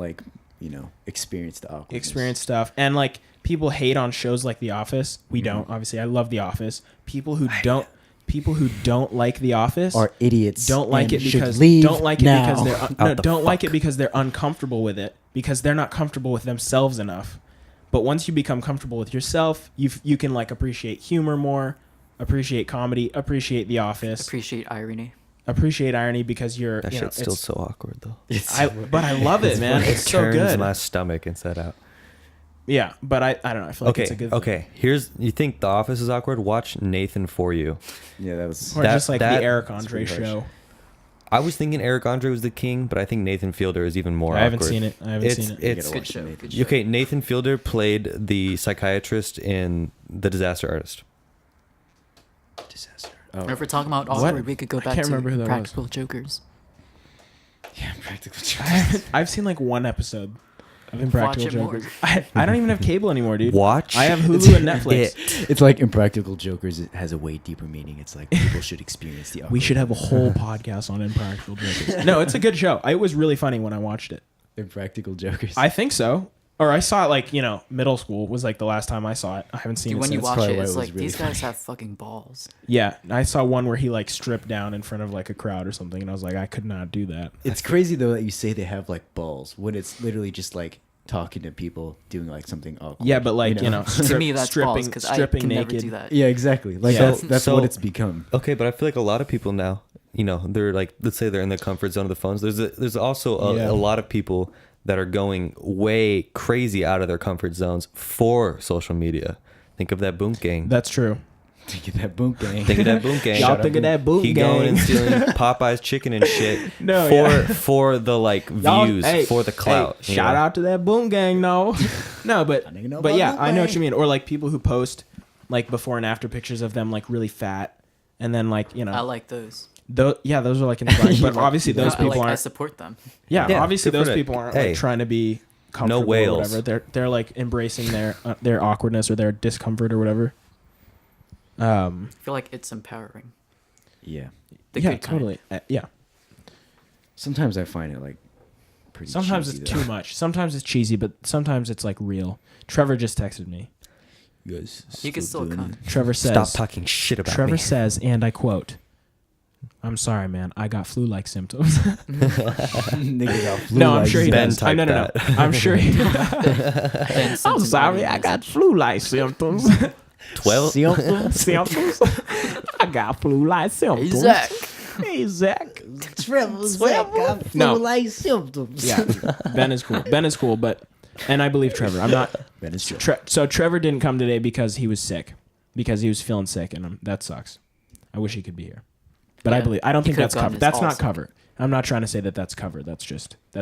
experience the awkwardness. Experience stuff. And like people hate on shows like The Office. We don't, obviously. I love The Office. People who don't like The Office Are idiots. don't like and it should because leave don't like it now. because they're Out the don't like it fuck. because they're uncomfortable with it because they're not comfortable with themselves enough. But once you become comfortable with yourself, you can like appreciate humor more, appreciate comedy, appreciate The Office, Appreciate irony. appreciate irony because you're That you know, shit's still it's, so awkward though. but I love it, man. It's so Turns good. my stomach inside out. Yeah, but I don't know. I feel like it's a good thing. Okay. You think The Office is awkward? Watch Nathan For You. Yeah, that was. Or That- just like that- the Eric Andre pretty harsh. show. I was thinking Eric Andre was the king, but I think Nathan Fielder is even more I haven't awkward. seen it. I haven't It's seen it. it's gotta watch Good show. Nathan. Good show. okay. Nathan Fielder played the psychiatrist in The Disaster Artist. Disaster. Oh, If we're talking about What? awkward, we could go I back can't remember who to that Practical Jokers. yeah, practical. I've seen like one episode of Watch Impractical it more. Jokers. I don't even have cable anymore, dude. Watch. I have Hulu and Netflix. It's like Impractical Jokers. It has a way deeper meaning. It's like people should experience the. We should have a whole podcast on Impractical Jokers. No, it's a good show. It was really funny when I watched it. Impractical Jokers. I think so. Or I saw it like, middle school was like the last time I saw it. I haven't seen Dude, it when you since. watch probably it, why it's it was like really these guys have fucking balls. Yeah, I saw one where he like stripped down in front of like a crowd or something, and I was like, I could not do that. It's crazy though that you say they have like balls when it's literally just like talking to people doing like something awkward. Yeah, but like, To me, that's balls stripping, because I stripping can naked. never do that. Yeah, exactly. Like Yeah. that's So- what it's become. Okay, but I feel like a lot of people now, they're like, let's say they're in the comfort zone of the phones. There's also Yeah. a lot of people that are going way crazy out of their comfort zones for social media. Think of that Boom Gang. That's true. Think of that boom gang. Think of that Boom Gang. Y'all think of that boot He gang. going and stealing Popeye's chicken and shit No, for yeah. for the like Y'all- views, hey, for the clout. hey, shout out to that boom gang, no. No, but nigga know but about yeah, Boom I know what Gang. you mean. Or like people who post like before and after pictures of them like really fat, and then like I like those. those are like inspiring. But obviously those people I aren't. support them. Yeah, Yeah, obviously good for those that. people aren't Hey, like trying to be comfortable whales. or whatever. They're like embracing their awkwardness or their discomfort or whatever. I feel like it's empowering. Yeah. The yeah, good kind. totally. Yeah. Sometimes I find it like pretty. Sometimes cheesy, it's though. too much. Sometimes it's cheesy, but sometimes it's like real. Trevor just texted me. You guys. You can still doing come. Trevor says. Stop talking shit about Trevor me. says, and I quote, "I'm sorry, man. I got flu-like symptoms." it. Nigga got flu No, I'm like sure he Ben does. typed No. that. I'm sure he. And I'm sorry. Cincinnati I is- got flu-like symptoms. 12. Symptoms. I got flu-like symptoms. Hey, Zach. Hey, Zach. Trevor's got No. flu-like symptoms. Yeah, Ben is cool. Ben is cool, and I believe Trevor. I'm not. Ben is true. So Trevor didn't come today because he was sick, because he was feeling sick, and that sucks. I wish he could be here, but Yeah, I don't he think could've that's gotten covered. his That's not balls. covered. I'm not trying to say that that's covered. That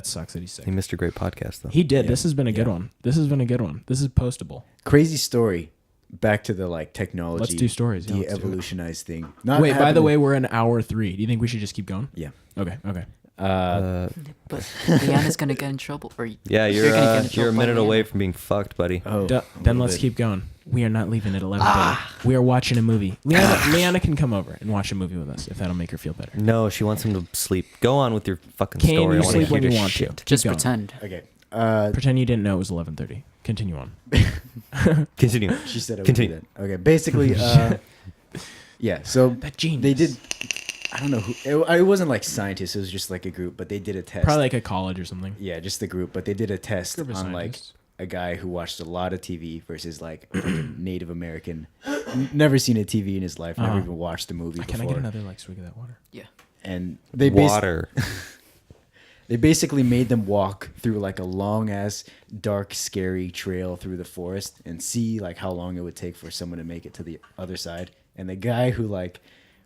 sucks that he's sick. He missed a great podcast though. He did. Yeah. This has been a good one. This has been a good one. This is postable. Crazy story. Back to the like technology. Let's do stories. Yeah, The let's do it. evolutionized thing. Not Wait, by having- the way, we're in hour 3. Do you think we should just keep going? Yeah. Okay. But Leanna's gonna get in trouble. Or Yeah, you're gonna get in you're a trouble by minute away Leanna. from being fucked, buddy. Oh, Then a little let's bit. keep going. We are not leaving at 11:30. We are watching a movie. Leanna can come over and watch a movie with us if that'll make her feel better. No, she wants him to sleep. Go on with your fucking Kane, story. you I wanna sleep hear when you this want shit. to. Keep just going. pretend. Okay. Pretend you didn't know it was 11:30. Continue on. Continue. She said I would Continue. do that. Okay. Basically, yeah. So That genius. they did. I don't know who. It wasn't like scientists. It was just like a group, but they did a test. Probably like a college or something. Yeah, just the group, but they did a test Group of on like scientists. a guy who watched a lot of TV versus like a fucking Native American, never seen a TV in his life, never Uh-huh. even watched a movie Can I before. get another like swig of that water? Yeah. And they Water. they basically made them walk through like a long ass, dark, scary trail through the forest and see like how long it would take for someone to make it to the other side. And the guy who like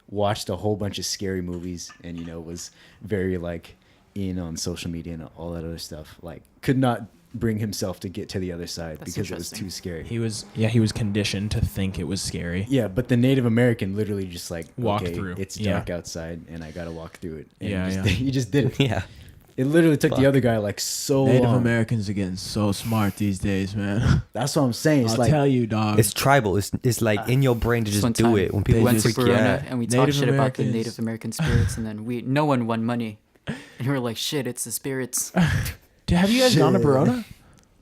watched a whole bunch of scary movies and was very like in on social media and all that other stuff, like could not bring himself to get to the other side That's because it was interesting. too scary. He was conditioned to think it was scary. Yeah, but the Native American literally just like Walked okay, through. it's Yeah. dark outside and I gotta walk through it. And Yeah, he yeah. he just did it. Yeah. It literally took the Fuck. other guy like so Native long. Americans are getting so smart these days, man. That's what I'm saying. It's I'll like tell you, dog. It's tribal. It's like in your brain to Just just one do time it. When we people went to freak you Verona out. and we Native talked shit about the Americans. Native American spirits, and then no one won money, and we were like, "Shit, it's the spirits." Have you guys gone to Verona?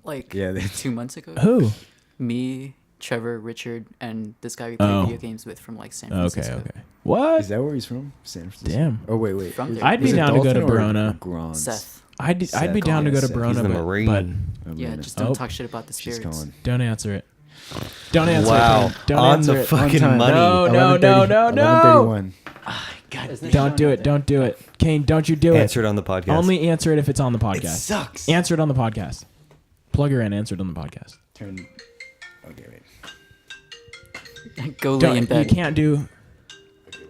Like Yeah, 2 months ago, Who? me, Trevor, Richard, and this guy we play Oh. video games with from like San Okay, Francisco. okay. What? is that where he's from? San Francisco. Damn. Oh wait. From Was- there. I'd be was it down to go to Dolphin or Verona. Grons? Seth. I'd be down to go to Seth. Brona, He's the but Marine. Yeah, just don't Oh. talk shit about the She's spirits. going. don't answer it. Don't answer Wow. it. Don't On answer the it. fucking time. money. No, no, no, no, no. 11:31. Don't do it. Don't do it. Kane, don't you do Answer it. it on the podcast. Only answer it if it's on the It podcast. sucks. Answer it on the podcast. Plug her in. Answer it on the podcast. Turn. Okay, wait. Go lay in You bed. can't do.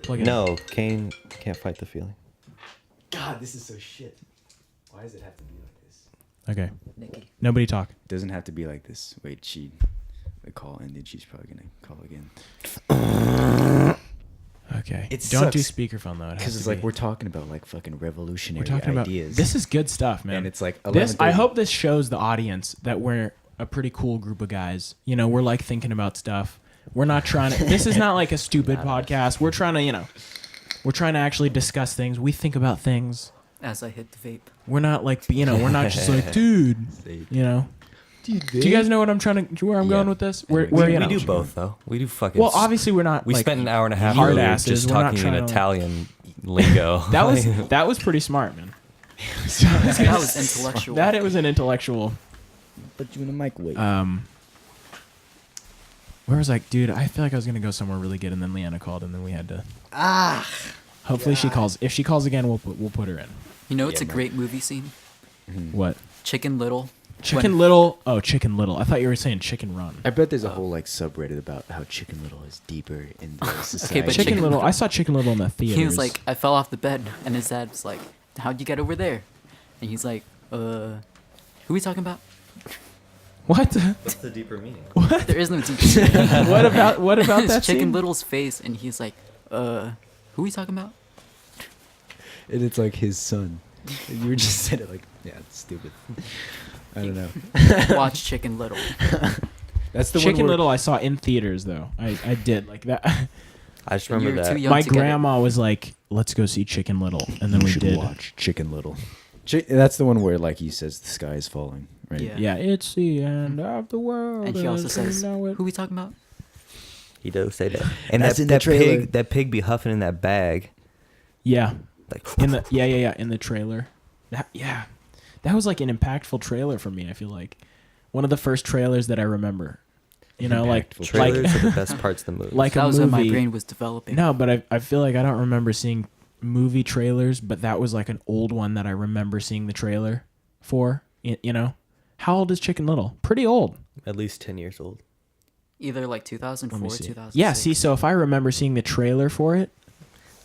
Plug it in. No, Kane can't fight the feeling. God, this is so shit. Why does it have to be like this? Okay. Nikki. Nobody talk. It doesn't have to be like this. Wait, the call ended. She's probably gonna call again. Okay. It Don't do sucks. speakerphone though. Because it's like we're talking about like fucking revolutionary we're talking ideas. about. This is good stuff, man. and it's like This. I 11:30. hope this shows the audience that we're a pretty cool group of guys. You know, we're like thinking about stuff. We're not trying to. This is not like a stupid podcast. We're trying to, we're trying to actually discuss things. We think about things. As I hit the vape. We're not like, we're not just like, dude. Do you guys know what I'm trying to? Where I'm Yeah. going with this? We- We do both though. We do fucking. Well, obviously we're not. we like, spent an hour and a half hard earlier asses. just We're not talking in trying to- Italian lingo. That was pretty smart, man. That was intellectual. That it was an intellectual. Put you in a microwave. Where was like, dude, I feel like I was gonna go somewhere really good, and then Leanna called, and then we had to. Hopefully she calls. If she calls again, we'll put her in. You know, it's Yeah, a man. great movie scene. What? Chicken Little. Chicken Little. Oh, Chicken Little. I thought you were saying Chicken Run. I bet there's a whole like subreddit about how Chicken Little is deeper in the society. but Chicken Chicken Little. Little- I saw Chicken Little in the theaters. He was like, I fell off the bed, and his dad was like, "How'd you get over there?" And he's like, who are we talking about? "What? What's the deeper meaning? There is no deep. what about It's that Chicken scene? Little's face, and he's like, who are we talking about? and it's like his son. You were just said it like, yeah, it's stupid. I don't know. Watch Chicken Little. That's the Chicken one where- Little. I saw in theaters though. I did like that. I just remember You're that. too young My to get it. grandma was like, "Let's go see Chicken Little," and then You we should did. watch Chicken Little. That's the one where like he says the sky is falling, right? Yeah. Yeah, it's the end of the world. And he also as we says, know it. "Who are we talking about?" He does say that. And That's that, in the that trailer. pig, that pig be huffing in that bag. Yeah, Like in the in the trailer. That was like an impactful trailer for me. I feel like one of the first trailers that I remember. You know, like Impactful trailers like are the best parts of the movie. like That a was movie. when my brain was developing. No, but I feel like I don't remember seeing movie trailers, but that was like an old one that I remember seeing the trailer for. You know, how old is Chicken Little? Pretty old. At least 10 years old. Either like Let 2004, me see. 2006. Yeah, see, so if I remember seeing the trailer for it,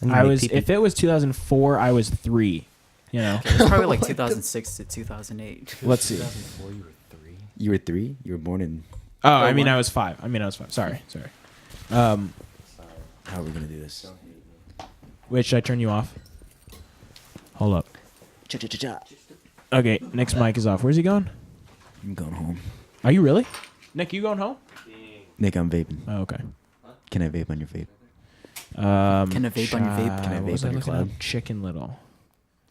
And I make was. pee-pee. If it was 2004, I was 3. You know, It was probably like 2006 to 2008. let's see. 2004, you were 3. You were 3. You were born in. Oh, I mean, one. I was 5. Sorry. How are we gonna do this? Wait, should I turn you off? Hold up. Cha-cha-cha-cha. Okay, Nick's mic is off. Where's he going? I'm going home. Are you really? Nick, you going home? Nick, I'm vaping. Oh, okay. Can I vape on your vape? Can I vape on your vape? Can I what was vape on your looking cloud? up? Chicken Little.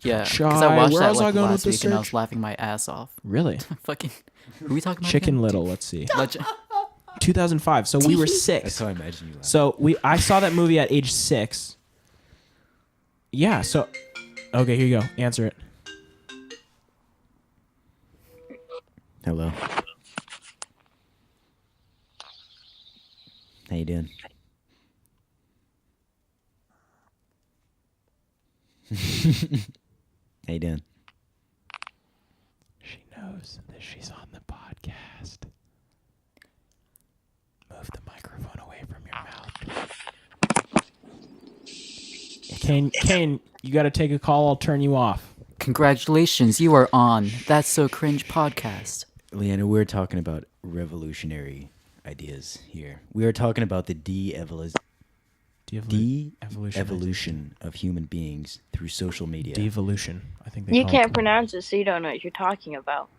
Yeah, because Chai, I watched where that else I like going last with week the and I was search? laughing my ass off. Really? Fucking, who are we talking about? Chicken again? Little. Let's see. Leg- 2005. So we were That's 6. how I imagine you laugh. So I saw that movie at age 6. Yeah. So, okay, here you go. Answer it. Hello. How you doing? How you doing? She knows that she's on the podcast. Move the microphone away from your mouth. Kane, you got to take a call. I'll turn you off. Congratulations, you are on That's So Cringe podcast. Leanna, we're talking about revolutionary ideas here. We are talking about the de-evolution of human beings through social media. Devolution. I think they You call can't it. pronounce it, so you don't know what you're talking about.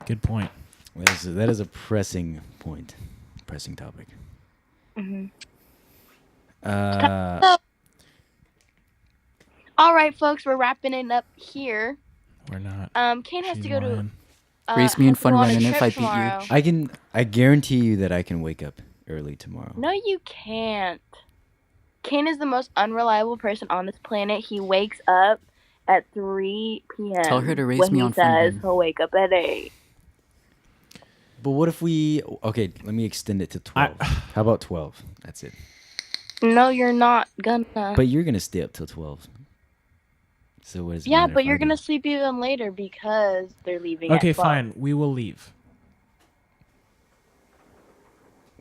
Good point. That is a pressing point. Pressing topic. All right, folks, we're wrapping it up here. We're not. Kane has She's to go lying. to. Race me in has to go fun on a running if trip I beat you. tomorrow. I guarantee you that I can wake up early tomorrow. No, you can't. Kane is the most unreliable person on this planet. He wakes up at 3 p.m. Tell her to raise when me he on says Funhouse. he'll wake up at 8. But what if we? Okay, let me extend it to 12. How about 12? That's it. No, you're not gonna. But you're gonna stay up till 12. So what does it Yeah, matter but if you're I do? gonna sleep even later because they're leaving Okay, at 12. fine. We will leave.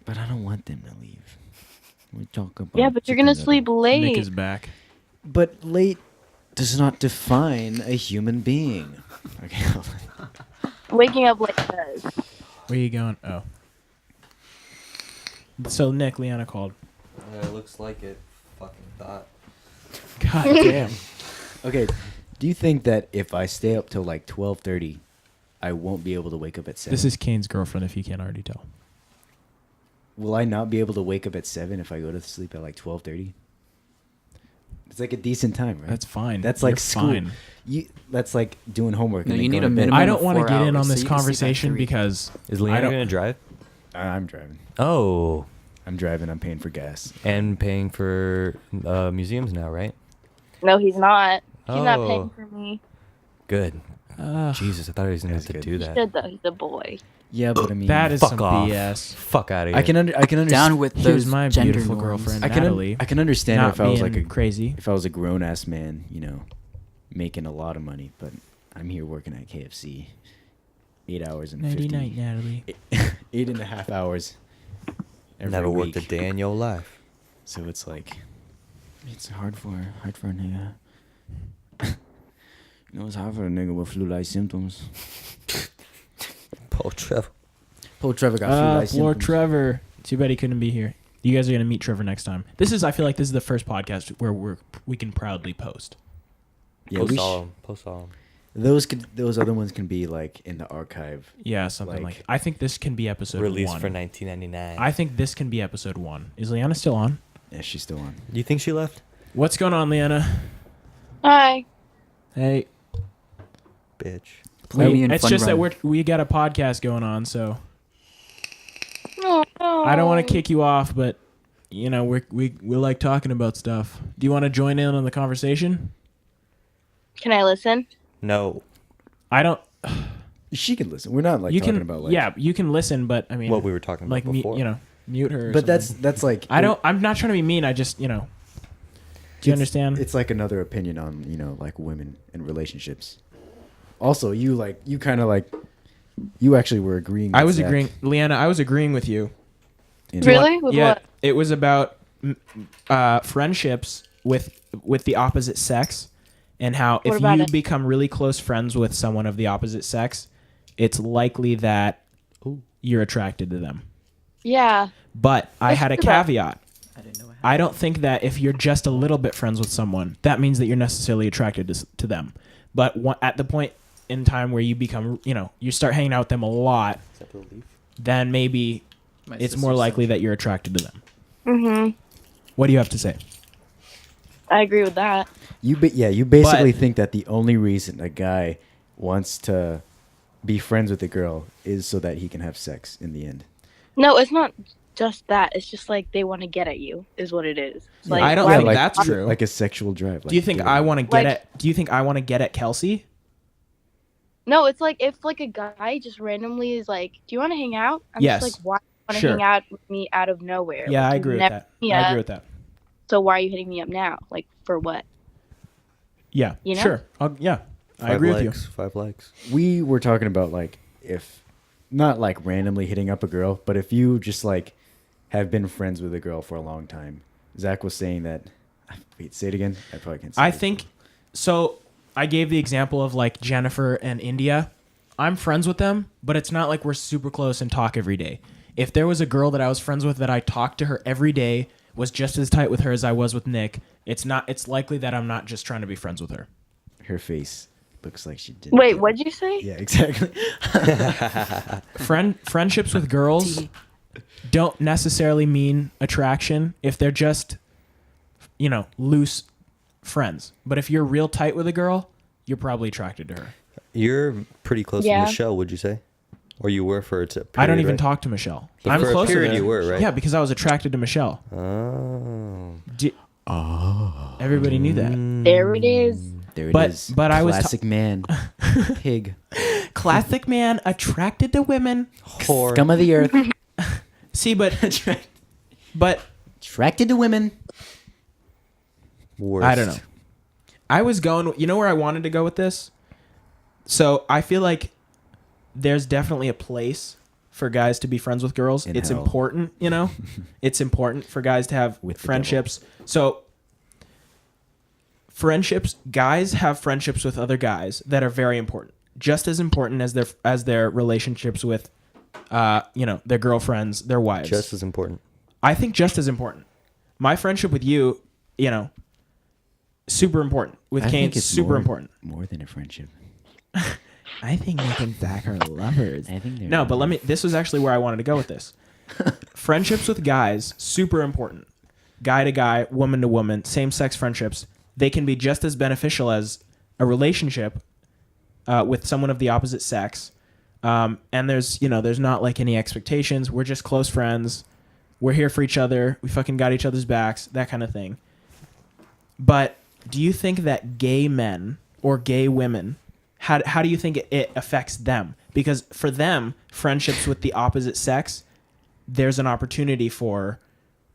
But I don't want them to leave. We talk about. Yeah, but you're gonna chicken sleep little. Nick late. is back. But late does not define a human being. Okay. Waking up late does. Where you going? Oh. So Nick, Leanna called. It looks like it. Fucking thought. God damn. Okay. Do you think that if I stay up till like 12:30, I won't be able to wake up at 7? This is Kane's girlfriend, if you can't already tell. Will I not be able to wake up at 7 if I go to sleep at like 12:30? It's like a decent time, right? That's fine. That's like You're school. fine. That's like doing homework. No, and you then need going a to bed. minimum. I don't want to 4 get in hours, on this so you can sleep at conversation 3. because Is I Leanna don't- gonna drive? I'm driving. Oh, I'm driving. I'm paying for gas. and paying for museums now, right? No, he's not. He's not Oh. paying for me. Good. Ugh. Jesus, I thought he was gonna have That's to good. do He that. should though. He's a boy. Yeah, but I mean, that is Fuck some off. BS. Fuck out of here. I can understand. Down with Here's those my gender beautiful norms. girlfriend, I can Natalie. I can understand not if I was being like a crazy. if I was a grown ass man, making a lot of money, but I'm here working at KFC, 8 hours and Nighty 50, night, Natalie. 8.5 hours. Every Never worked a week. day in your life. So it's like, it's hard for a nigga. It's hard for a nigga with flu-like symptoms. Poor Trevor. Poor Trevor got flu-like Poor symptoms. Trevor. Too bad he couldn't be here. You guys are gonna meet Trevor next time. I feel like this is the first podcast where we can proudly post. Yeah, Post we all of 'em. Post all of 'em. those other ones can be like in the archive. Yeah, something Like- like. I think this can be episode Released 1. for 1999. I think this can be episode 1. Is Leanna still on? Yeah, she's still on. You think she left? What's going on, Leanna? Hi. Hey. Bitch. Play me in It's Fun just that Run. we got a podcast going on, so Oh, no. I don't want to kick you off, but we like talking about stuff. Do you want to join in on the conversation? Can I listen? No. I don't. She can listen. We're not like you talking can. about like. Yeah, you can listen, but I mean, What we were talking about like before. mute her. or But something. that's like. I'm not trying to be mean. I just Do you understand? It's like another opinion on like women and relationships. Also, you kind of like. You actually were agreeing. I with was Zach agreeing, Leanna. I was agreeing with you. in- Really? With yeah, what? it was about friendships with the opposite sex, and how What if about you it? become really close friends with someone of the opposite sex, it's likely that you're attracted to them. Yeah. But I Let's had a do that. caveat. I don't think that if you're just a little bit friends with someone, that means that you're necessarily attracted to them. But at the point in time where you become, you start hanging out with them a lot, then maybe My it's more sister's likely so- that you're attracted to them. Mm-hmm. What do you have to say? I agree with that. You basically But- think that the only reason a guy wants to be friends with a girl is so that he can have sex in the end. No, it's not just that. It's just like they want to get at you, is what it is. It's like, I don't why think would- that's true. Like a sexual drive. Do you think I want to get Like- at? Do you think I want to get at Kelsey? No, it's like if like a guy just randomly is like, "Do you want to hang out?" I'm Yes. just like, "Why do you want to Sure. hang out with me out of nowhere?" Yeah, Like, I you've agree with never that. hit me I up, agree with that. So why are you hitting me up now? Like for what? Yeah, You know? sure. Yeah, I agree with you. 5 likes. We were talking about like if not like randomly hitting up a girl, but if you just like have been friends with a girl for a long time. Zach was saying that. Wait, say it again. I probably can't. Say I it. think so. I gave the example of like Jennifer and India. I'm friends with them, but it's not like we're super close and talk every day. If there was a girl that I was friends with that I talked to her every day, was just as tight with her as I was with Nick, it's likely that I'm not just trying to be friends with her. her face looks like she did. Wait, what'd you say? Yeah, exactly. Friendships with girls don't necessarily mean attraction if they're just, loose friends. But if you're real tight with a girl, you're probably attracted to her. You're pretty close Yeah. to Michelle, would you say? Or you were for a period, I don't even right? talk to Michelle. But I'm for a closer period to you were, right? Yeah, because I was attracted to Michelle. Oh. Everybody knew that. There it is. There it But- is. but I was ta- classic man, pig, Classic man attracted to women. Whore. scum of the earth, See, but attracted to women. Worst. I don't know. I was going, you know where I wanted to go with this? So I feel like there's definitely a place for guys to be friends with girls. In It's hell. important, you know? It's important for guys to have With the friendships. So friendships, guys have friendships with other guys that are very important. Just as important as their relationships with their girlfriends, their wives. Just as important. I think just as important. My friendship with you, super important. With I Kane, think it's super important. more than a friendship. I think Nick and Zach are lovers. I think they're No, but this was actually where I wanted to go with this. Friendships with guys, super important. Guy to guy, woman to woman, same-sex friendships, they can be just as beneficial as a relationship with someone of the opposite sex. And there's not like any expectations. We're just close friends. We're here for each other. We fucking got each other's backs, that kind of thing. But do you think that gay men or gay women, how do you think it affects them? Because for them, friendships with the opposite sex, there's an opportunity for,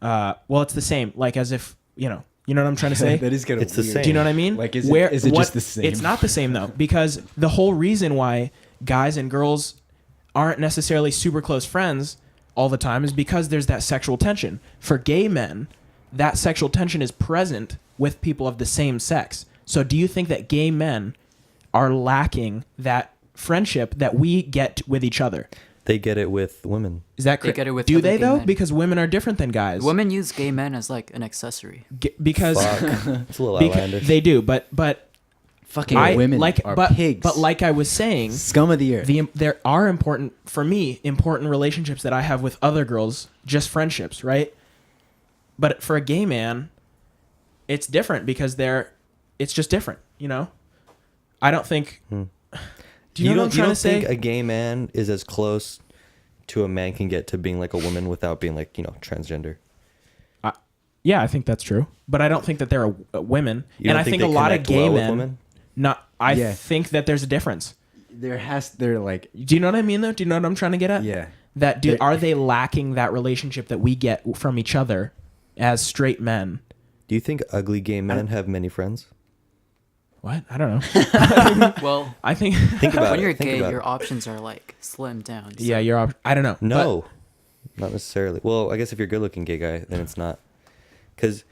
it's the same. Like as if, you know what I'm trying to say? That is kind of It's the weird. same. Do you know what I mean? Like, is it just the same? It's not the same though, because the whole reason why guys and girls aren't necessarily super close friends all the time is because there's that sexual tension. For gay men, that sexual tension is present with people of the same sex. So do you think that gay men are lacking that friendship that we get with each other? They get it with women. Is that They correct? get it with Do other they gay though? men. Because women are different than guys. Women use gay men as like an accessory. Because Fuck. It's a little because outlandish. they do, but Fucking I women like are but pigs. but like I was saying, scum of the earth. there are important relationships that I have with other girls, just friendships, right? But for a gay man, it's different because it's just different, I don't think. Do you know what I'm trying to say? think a gay man is as close to a man can get to being like a woman without being like, transgender? Yeah, I think that's true, but I don't think that there are women, You and don't I think they a lot of connect gay well with men. women? I think that there's a difference. They're like, Do you know what I mean, though? Do you know what I'm trying to get at? yeah. Are they lacking that relationship that we get from each other as straight men? Do you think ugly gay men have many friends? What? I don't know. Well, I think. Think about when it. you're Think gay, about your it. options are like slimmed down. So Yeah, I don't know. No, not necessarily. Well, I guess if you're a good-looking gay guy, then it's not. Because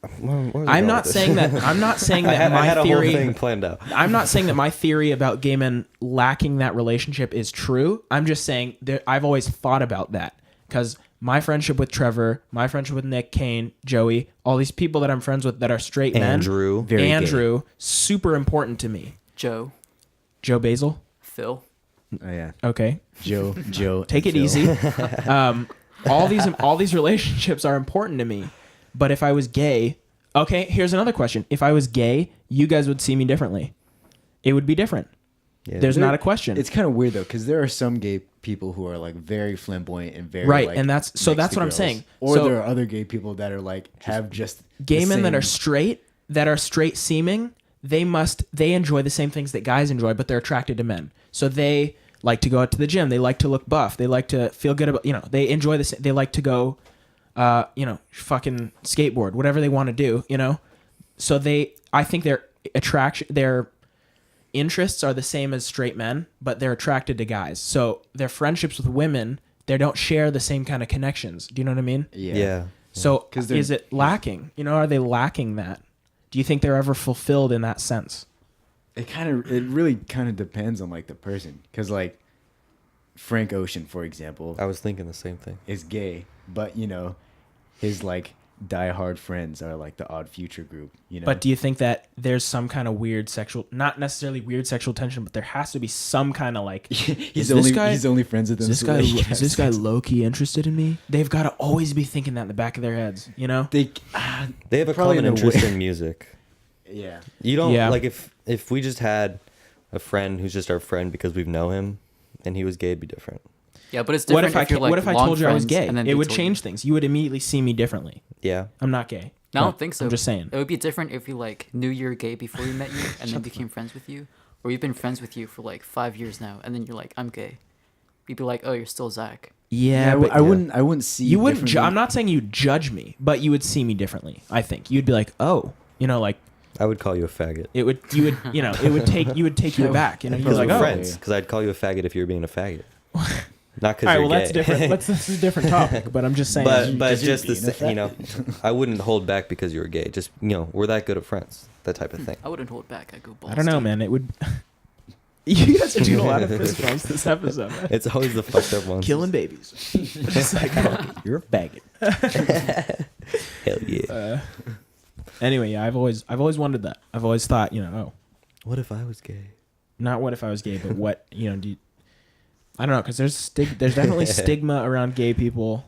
I'm not saying that. I'm not saying that I had my a whole thing theory. planned out. I'm not saying that my theory about gay men lacking that relationship is true. I'm just saying that I've always thought about that because my friendship with Trevor, my friendship with Nick, Kane, Joey, all these people that I'm friends with that are straight men. Andrew. Very Andrew, super important to me. Joe, Joe Basil. Phil. Oh yeah. Okay, Joe. take it Phil. easy. All these relationships are important to me. But if I was gay, okay, here's another question. If I was gay, you guys would see me differently. It would be different. Yeah. There's not a question. It's kind of weird though, because there are some gay people who are like very flamboyant and very Right, like, and that's next what to I'm girls. saying. Or So- there are other gay people that are like have just Gay the men that same- are straight seeming, they enjoy the same things that guys enjoy, but they're attracted to men. So they like to go out to the gym. They like to look buff. They like to feel good about, they enjoy this. They like to go, fucking skateboard, whatever they want to do, So I think their interests are the same as straight men, but they're attracted to guys. So their friendships with women, they don't share the same kind of connections. Do you know what I mean? Yeah. So 'Cause they're- is it lacking? Are they lacking that? Do you think they're ever fulfilled in that sense? It really kind of depends on like the person, because like Frank Ocean, for example, I was thinking the same thing. is gay, but his like diehard friends are like the Odd Future group. But do you think that there's some kind of weird not necessarily weird sexual tension, but there has to be some kind of like, he's this only friends with them. is so they can this have guy sex. low key interested in me? They've got to always be thinking that in the back of their heads, They They have a Probably common in a interest way. in music. yeah. You don't Yeah. like if we just had a friend who's just our friend because we've known him, and he was gay, it'd be different. Yeah, but it's different if you're like what if I long told you I was friends gay? and then It they would told change things. You would immediately see me differently. Yeah. I'm not gay. No, I don't think so. I'm just saying. It would be different if you like knew you were gay before we met you and then became friends with you, or you've been friends with you for like 5 years now and then you're like, I'm gay. You'd be like, oh, you're still Zach. Yeah, but I wouldn't see. you wouldn't. differently. I'm not saying you judge me, but you would see me differently. I think you'd be like, oh, like I would call you a faggot. it would. You would. It would take. You would take you aback. You're Because like, we're oh. friends. Because I'd call you a faggot if you were being a faggot. Not because All right, you're well, gay. that's different. That's a different topic. But I'm just saying. but just I wouldn't hold back because you were gay. Just we're that good of friends. That type of thing. I wouldn't hold back. I'd go balls I don't know, deep. man. It would. You guys are doing a lot of fist bumps this episode. Man. It's always the fucked up ones. Killing babies. Just like, You're a faggot. Hell yeah. anyway, yeah, I've always wondered that. I've always thought, oh, What if I was gay? not what if I was gay, but what, do you, I don't know, because there's definitely stigma around gay people.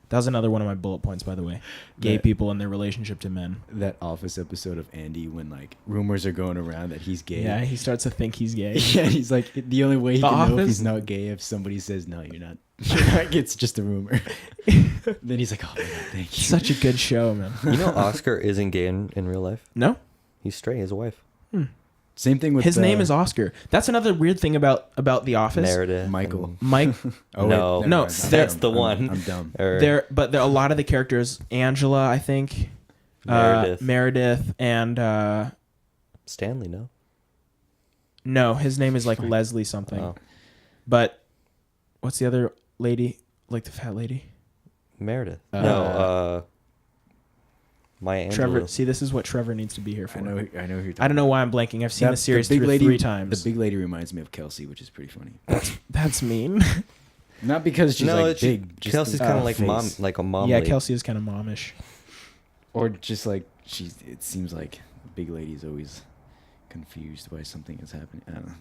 That was another one of my bullet points, by the way. Gay people and their relationship to men. That Office episode of Andy when like rumors are going around that he's gay. Yeah, he starts to think he's gay. Yeah, he's like the only way he The can know if Office? he's not gay if somebody says no, you're not. You're not. It's just a rumor. Then he's like, oh my god, thank you. Such a good show, man. Oscar isn't gay in real life. No? He's straight. He has a wife. Same thing with His name is Oscar. That's another weird thing about The Office. Meredith. Michael. and- Mike, Oh, No. never No, mind. that's the one. I'm dumb. Or but there a lot of the characters, Angela, I think, Meredith, and Stanley, no? no, his name is like Leslie something. Oh. But what's the other lady? Like the fat lady? Meredith. Uh, no, Maya Angelou. Trevor. See, this is what Trevor needs to be here for. I know who you're talking I don't know why I'm blanking. I've seen That- the series big through lady, 3 times. The big lady reminds me of Kelsey, which is pretty funny. That's mean. Not because she's no, like big. Just Kelsey's the kind of like face. mom, like a mom. Yeah, lady. Kelsey is kind of momish. Or just like it seems like the big lady's always confused why something is happening. I don't know.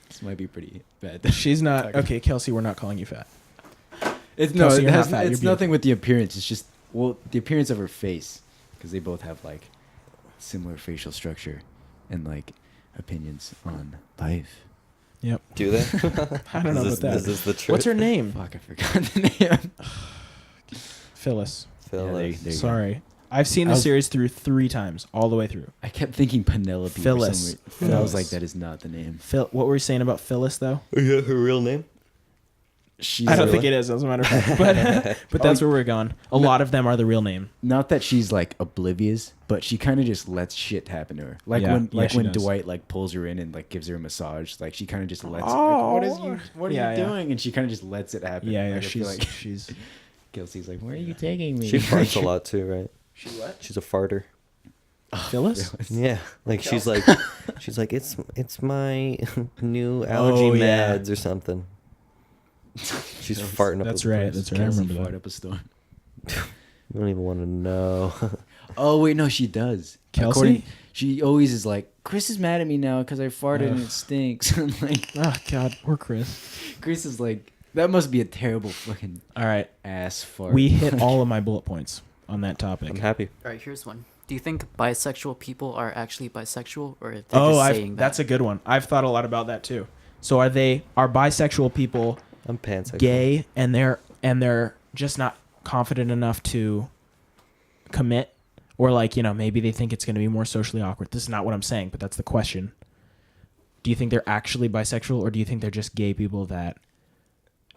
This might be pretty bad. She's not okay. Kelsey, we're not calling you fat. It's Kelsey, you're not fat, it's you're nothing with the appearance. It's just the appearance of her face, because they both have like similar facial structure and like opinions on life. Yep. Do they? I don't know Is about that. Is this the truth? What's her name? Fuck, I forgot the name. Phyllis. Phyllis. There you go. Sorry. I've seen the I was- series through 3 times, all the way through. I kept thinking Penelope. for Phyllis. some reason, and I was like, Phyllis. that is not the name. What were you saying about Phyllis, though? Is that her real name? She's I don't really? think it is, as a matter of fact. But that's where we're going. A lot of them are the real name. not that she's like oblivious, but she kind of just lets shit happen to her. Like Yeah, when yeah, she when does. Dwight like pulls her in and like gives her a massage, like she kind of just lets Oh. like what are Yeah, you yeah. doing? And she kind of just lets it happen. Yeah, yeah. Like, I feel like She's. Kelsey's like, where are you taking me? She farts a lot too, right? She what? She's a farter. Phyllis? Yeah, like she's like it's my new allergy Oh, yeah. meds or something. She's farting up. That's a right. place. That's right. I Kelsey remember fart that. up a storm. You don't even want to know. Oh wait, no, she does. Kelsey? She always is like, Chris is mad at me now because I farted and Ugh. it stinks. I'm like, Oh, God. Poor Chris. Chris is like, that must be a terrible fucking All right. ass fart. We hit all of my bullet points on that topic. I'm happy. All right, here's one. Do you think bisexual people are actually bisexual, or they're Oh, just saying that? that's a good one. I've thought a lot about that, too. So are bisexual people I'm pansexual. gay and they're just not confident enough to commit, or like maybe they think it's going to be more socially awkward? This is not what I'm saying, but that's the question. Do you think they're actually bisexual, or do you think they're just gay people that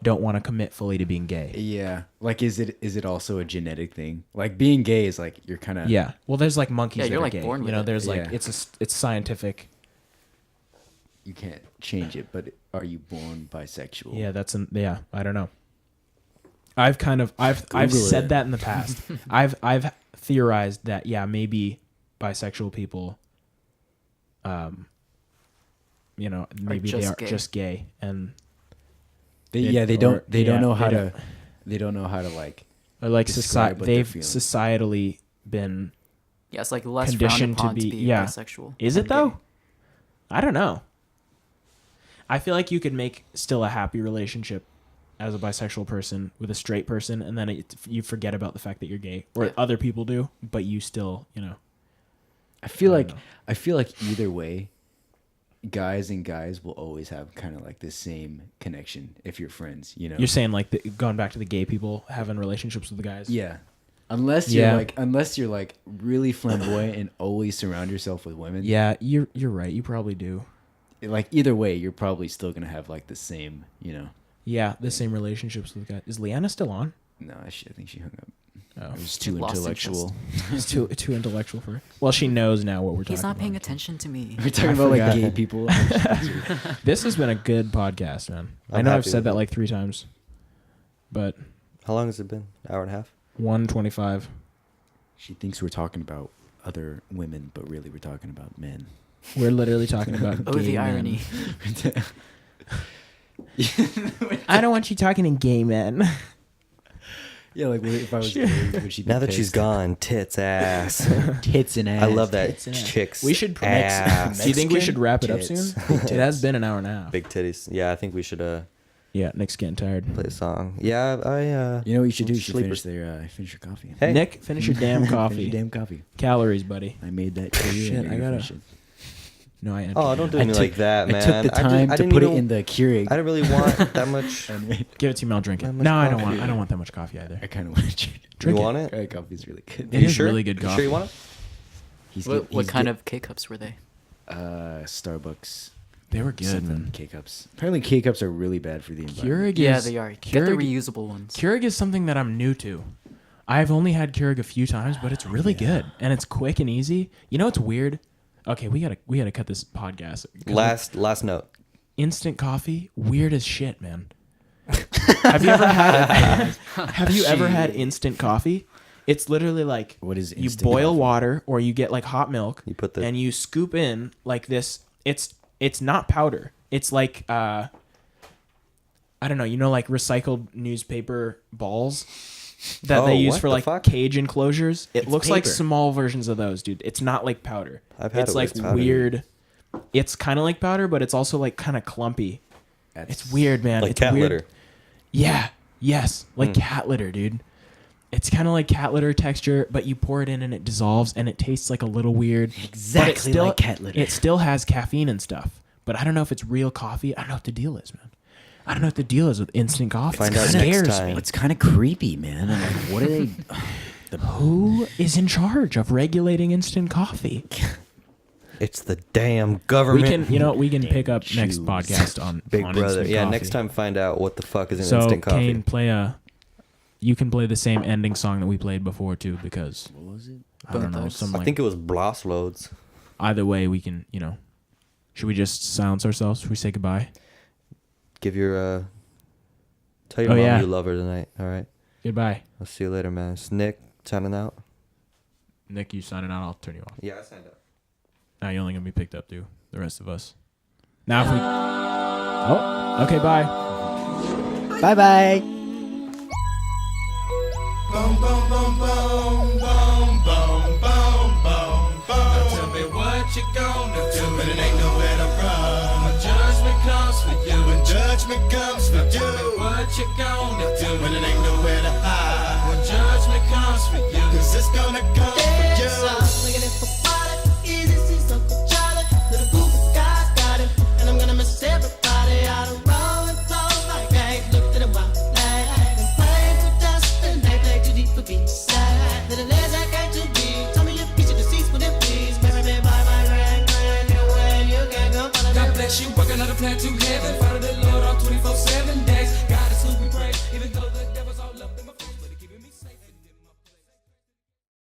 don't want to commit fully to being gay? Yeah, like is it also a genetic thing? Like being gay is like you're kind of Yeah. Well, there's like monkeys Yeah, that you're, are like, gay. born with it. There's like Yeah. it's scientific. You can't change it, but are you born bisexual? Yeah, I don't know. I've Google said it. that in the past. I've theorized that maybe bisexual people maybe they just are gay. just gay, and They don't know how don't- to like or like describe what they're they've feeling. societally been. Yeah, it's like less frowned conditioned to upon be- to be yeah. bisexual. Is than it though? gay. I don't know. I feel like you could make still a happy relationship as a bisexual person with a straight person, and then you forget about the fact that you're gay, or Yeah. other people do, but you still, I feel I like don't know. I feel like either way, guys and guys will always have kind of like the same connection if you're friends. You're saying like going back to the gay people having relationships with the guys. Yeah. Unless you're like really flamboyant and always surround yourself with women. Yeah, you're right. You probably do. Like either way, you're probably still gonna have like the same, Yeah, the same relationships with guys. Is Leanna still on? No, I think she hung up. Oh, It was too Lost intellectual. it's too intellectual for her. Well, she knows now what we're talking He's not about. paying attention to me. We're talking I about like forgot. gay people. This has been a good podcast, man. I I'm know I've happy said with that it. like 3 times, but How long has it been? Hour and a half? 125. She thinks we're talking about other women, but really we're talking about men. We're literally talking about. Oh, gay the men. irony. I don't want you talking to gay men. Yeah, like what if I was gay, would she be Now that she's pissed? gone, tits, ass. Tits and ass. I love that Tits and ass. chicks. We should. ass. Do you think we should Mexican wrap it up tits. soon? It has been an hour and a half. Big titties. Yeah, I think we should Yeah, Nick's getting tired. play a song. Yeah, I You know what you should do? You should Sleeper. finish your coffee. Hey. Nick, finish your damn Finish coffee. your damn coffee. Calories, buddy. I made that for you. Shit, and I you're gotta- finish it. No, I. Oh, don't do I me took- like that, man. I took the time to didn't put it even- in the Keurig. I didn't really want that much. Give it to me. I'll drink it. That much No, I don't coffee. want. I don't want that much coffee either. I kind of want to drink it. Drink you it. want it? Keurig coffee's really good. It is sure? really good You coffee. sure you want it? What kind of K-cups were they? Starbucks. They were good, Something man. K-cups. Apparently K-cups are really bad for the environment. Keurig Yeah, is, they are. Get the Keurig, reusable ones. Keurig is something that I'm new to. I've only had Keurig a few times, but it's really good and it's quick and easy. You know, it's weird. Okay, we gotta cut this podcast. 'Cause Last note. instant coffee, weird as shit, man. Have you ever had? Have you ever had instant coffee? It's literally like What is you instant boil coffee? water or you get like hot milk. You put the- and you scoop in like this. It's not powder. It's like I don't know. You know, like recycled newspaper balls that they Oh, use what for the like fuck? cage enclosures. It looks like paper. small versions of those, dude. It's not like powder. I've had it's it like with powder. weird. It's kind of like powder, but it's also like kind of clumpy. That's- It's weird, man. Like it's cat weird. litter. Yeah. Yes. Like cat litter, dude. It's kind of like cat litter texture, but you pour it in and it dissolves and it tastes like a little weird. But it Exactly like cat litter. It still has caffeine and stuff. But I don't know if it's real coffee. I don't know what the deal is, man. I don't know what the deal is with instant coffee. Find It out next scares time. me. It's kind of creepy, man. I'm like, what are they? Who is in charge of regulating instant coffee? It's the damn We government. can, we can pick up next Jews. podcast on Big on brother. instant Yeah, coffee. next time find out what the fuck is in So instant coffee. Kane, you can play the same ending song that we played before too, because What was it? I don't know. Both Some I like, think it was Bloss Loads. either way, we can. Should we just silence ourselves? Should we say goodbye? Give your tell your Oh, mom yeah. you love her tonight. All right. Goodbye, I'll see you later, man. It's Nick signing out. Nick. You signing out? I'll turn you off. Yeah, I signed up. Now you're only gonna be picked up, too. The rest of us. Now if we. Oh. Okay. Bye. Bye bye. Boom, boom, boom, boom, boom, boom, boom, boom, boom. Now tell me what you gonna do when it ain't nowhere to run. When judgment comes for you, when judgment comes for you. Tell me what you gonna do when it ain't nowhere to hide. When judgment comes for you, 'cause it's gonna come for you. Looking for water, easy, see Uncle Charlie. Little group of guys got him, and I'm gonna miss everybody out of rolling clothes like I ain't looked at a while. Like and praying for dust, and they play too deep for beats. Little legs I got too big. Tell me your piece of deceased with it, please. Baby, by my grand, you can go follow God them. bless you, working on a plan to heaven.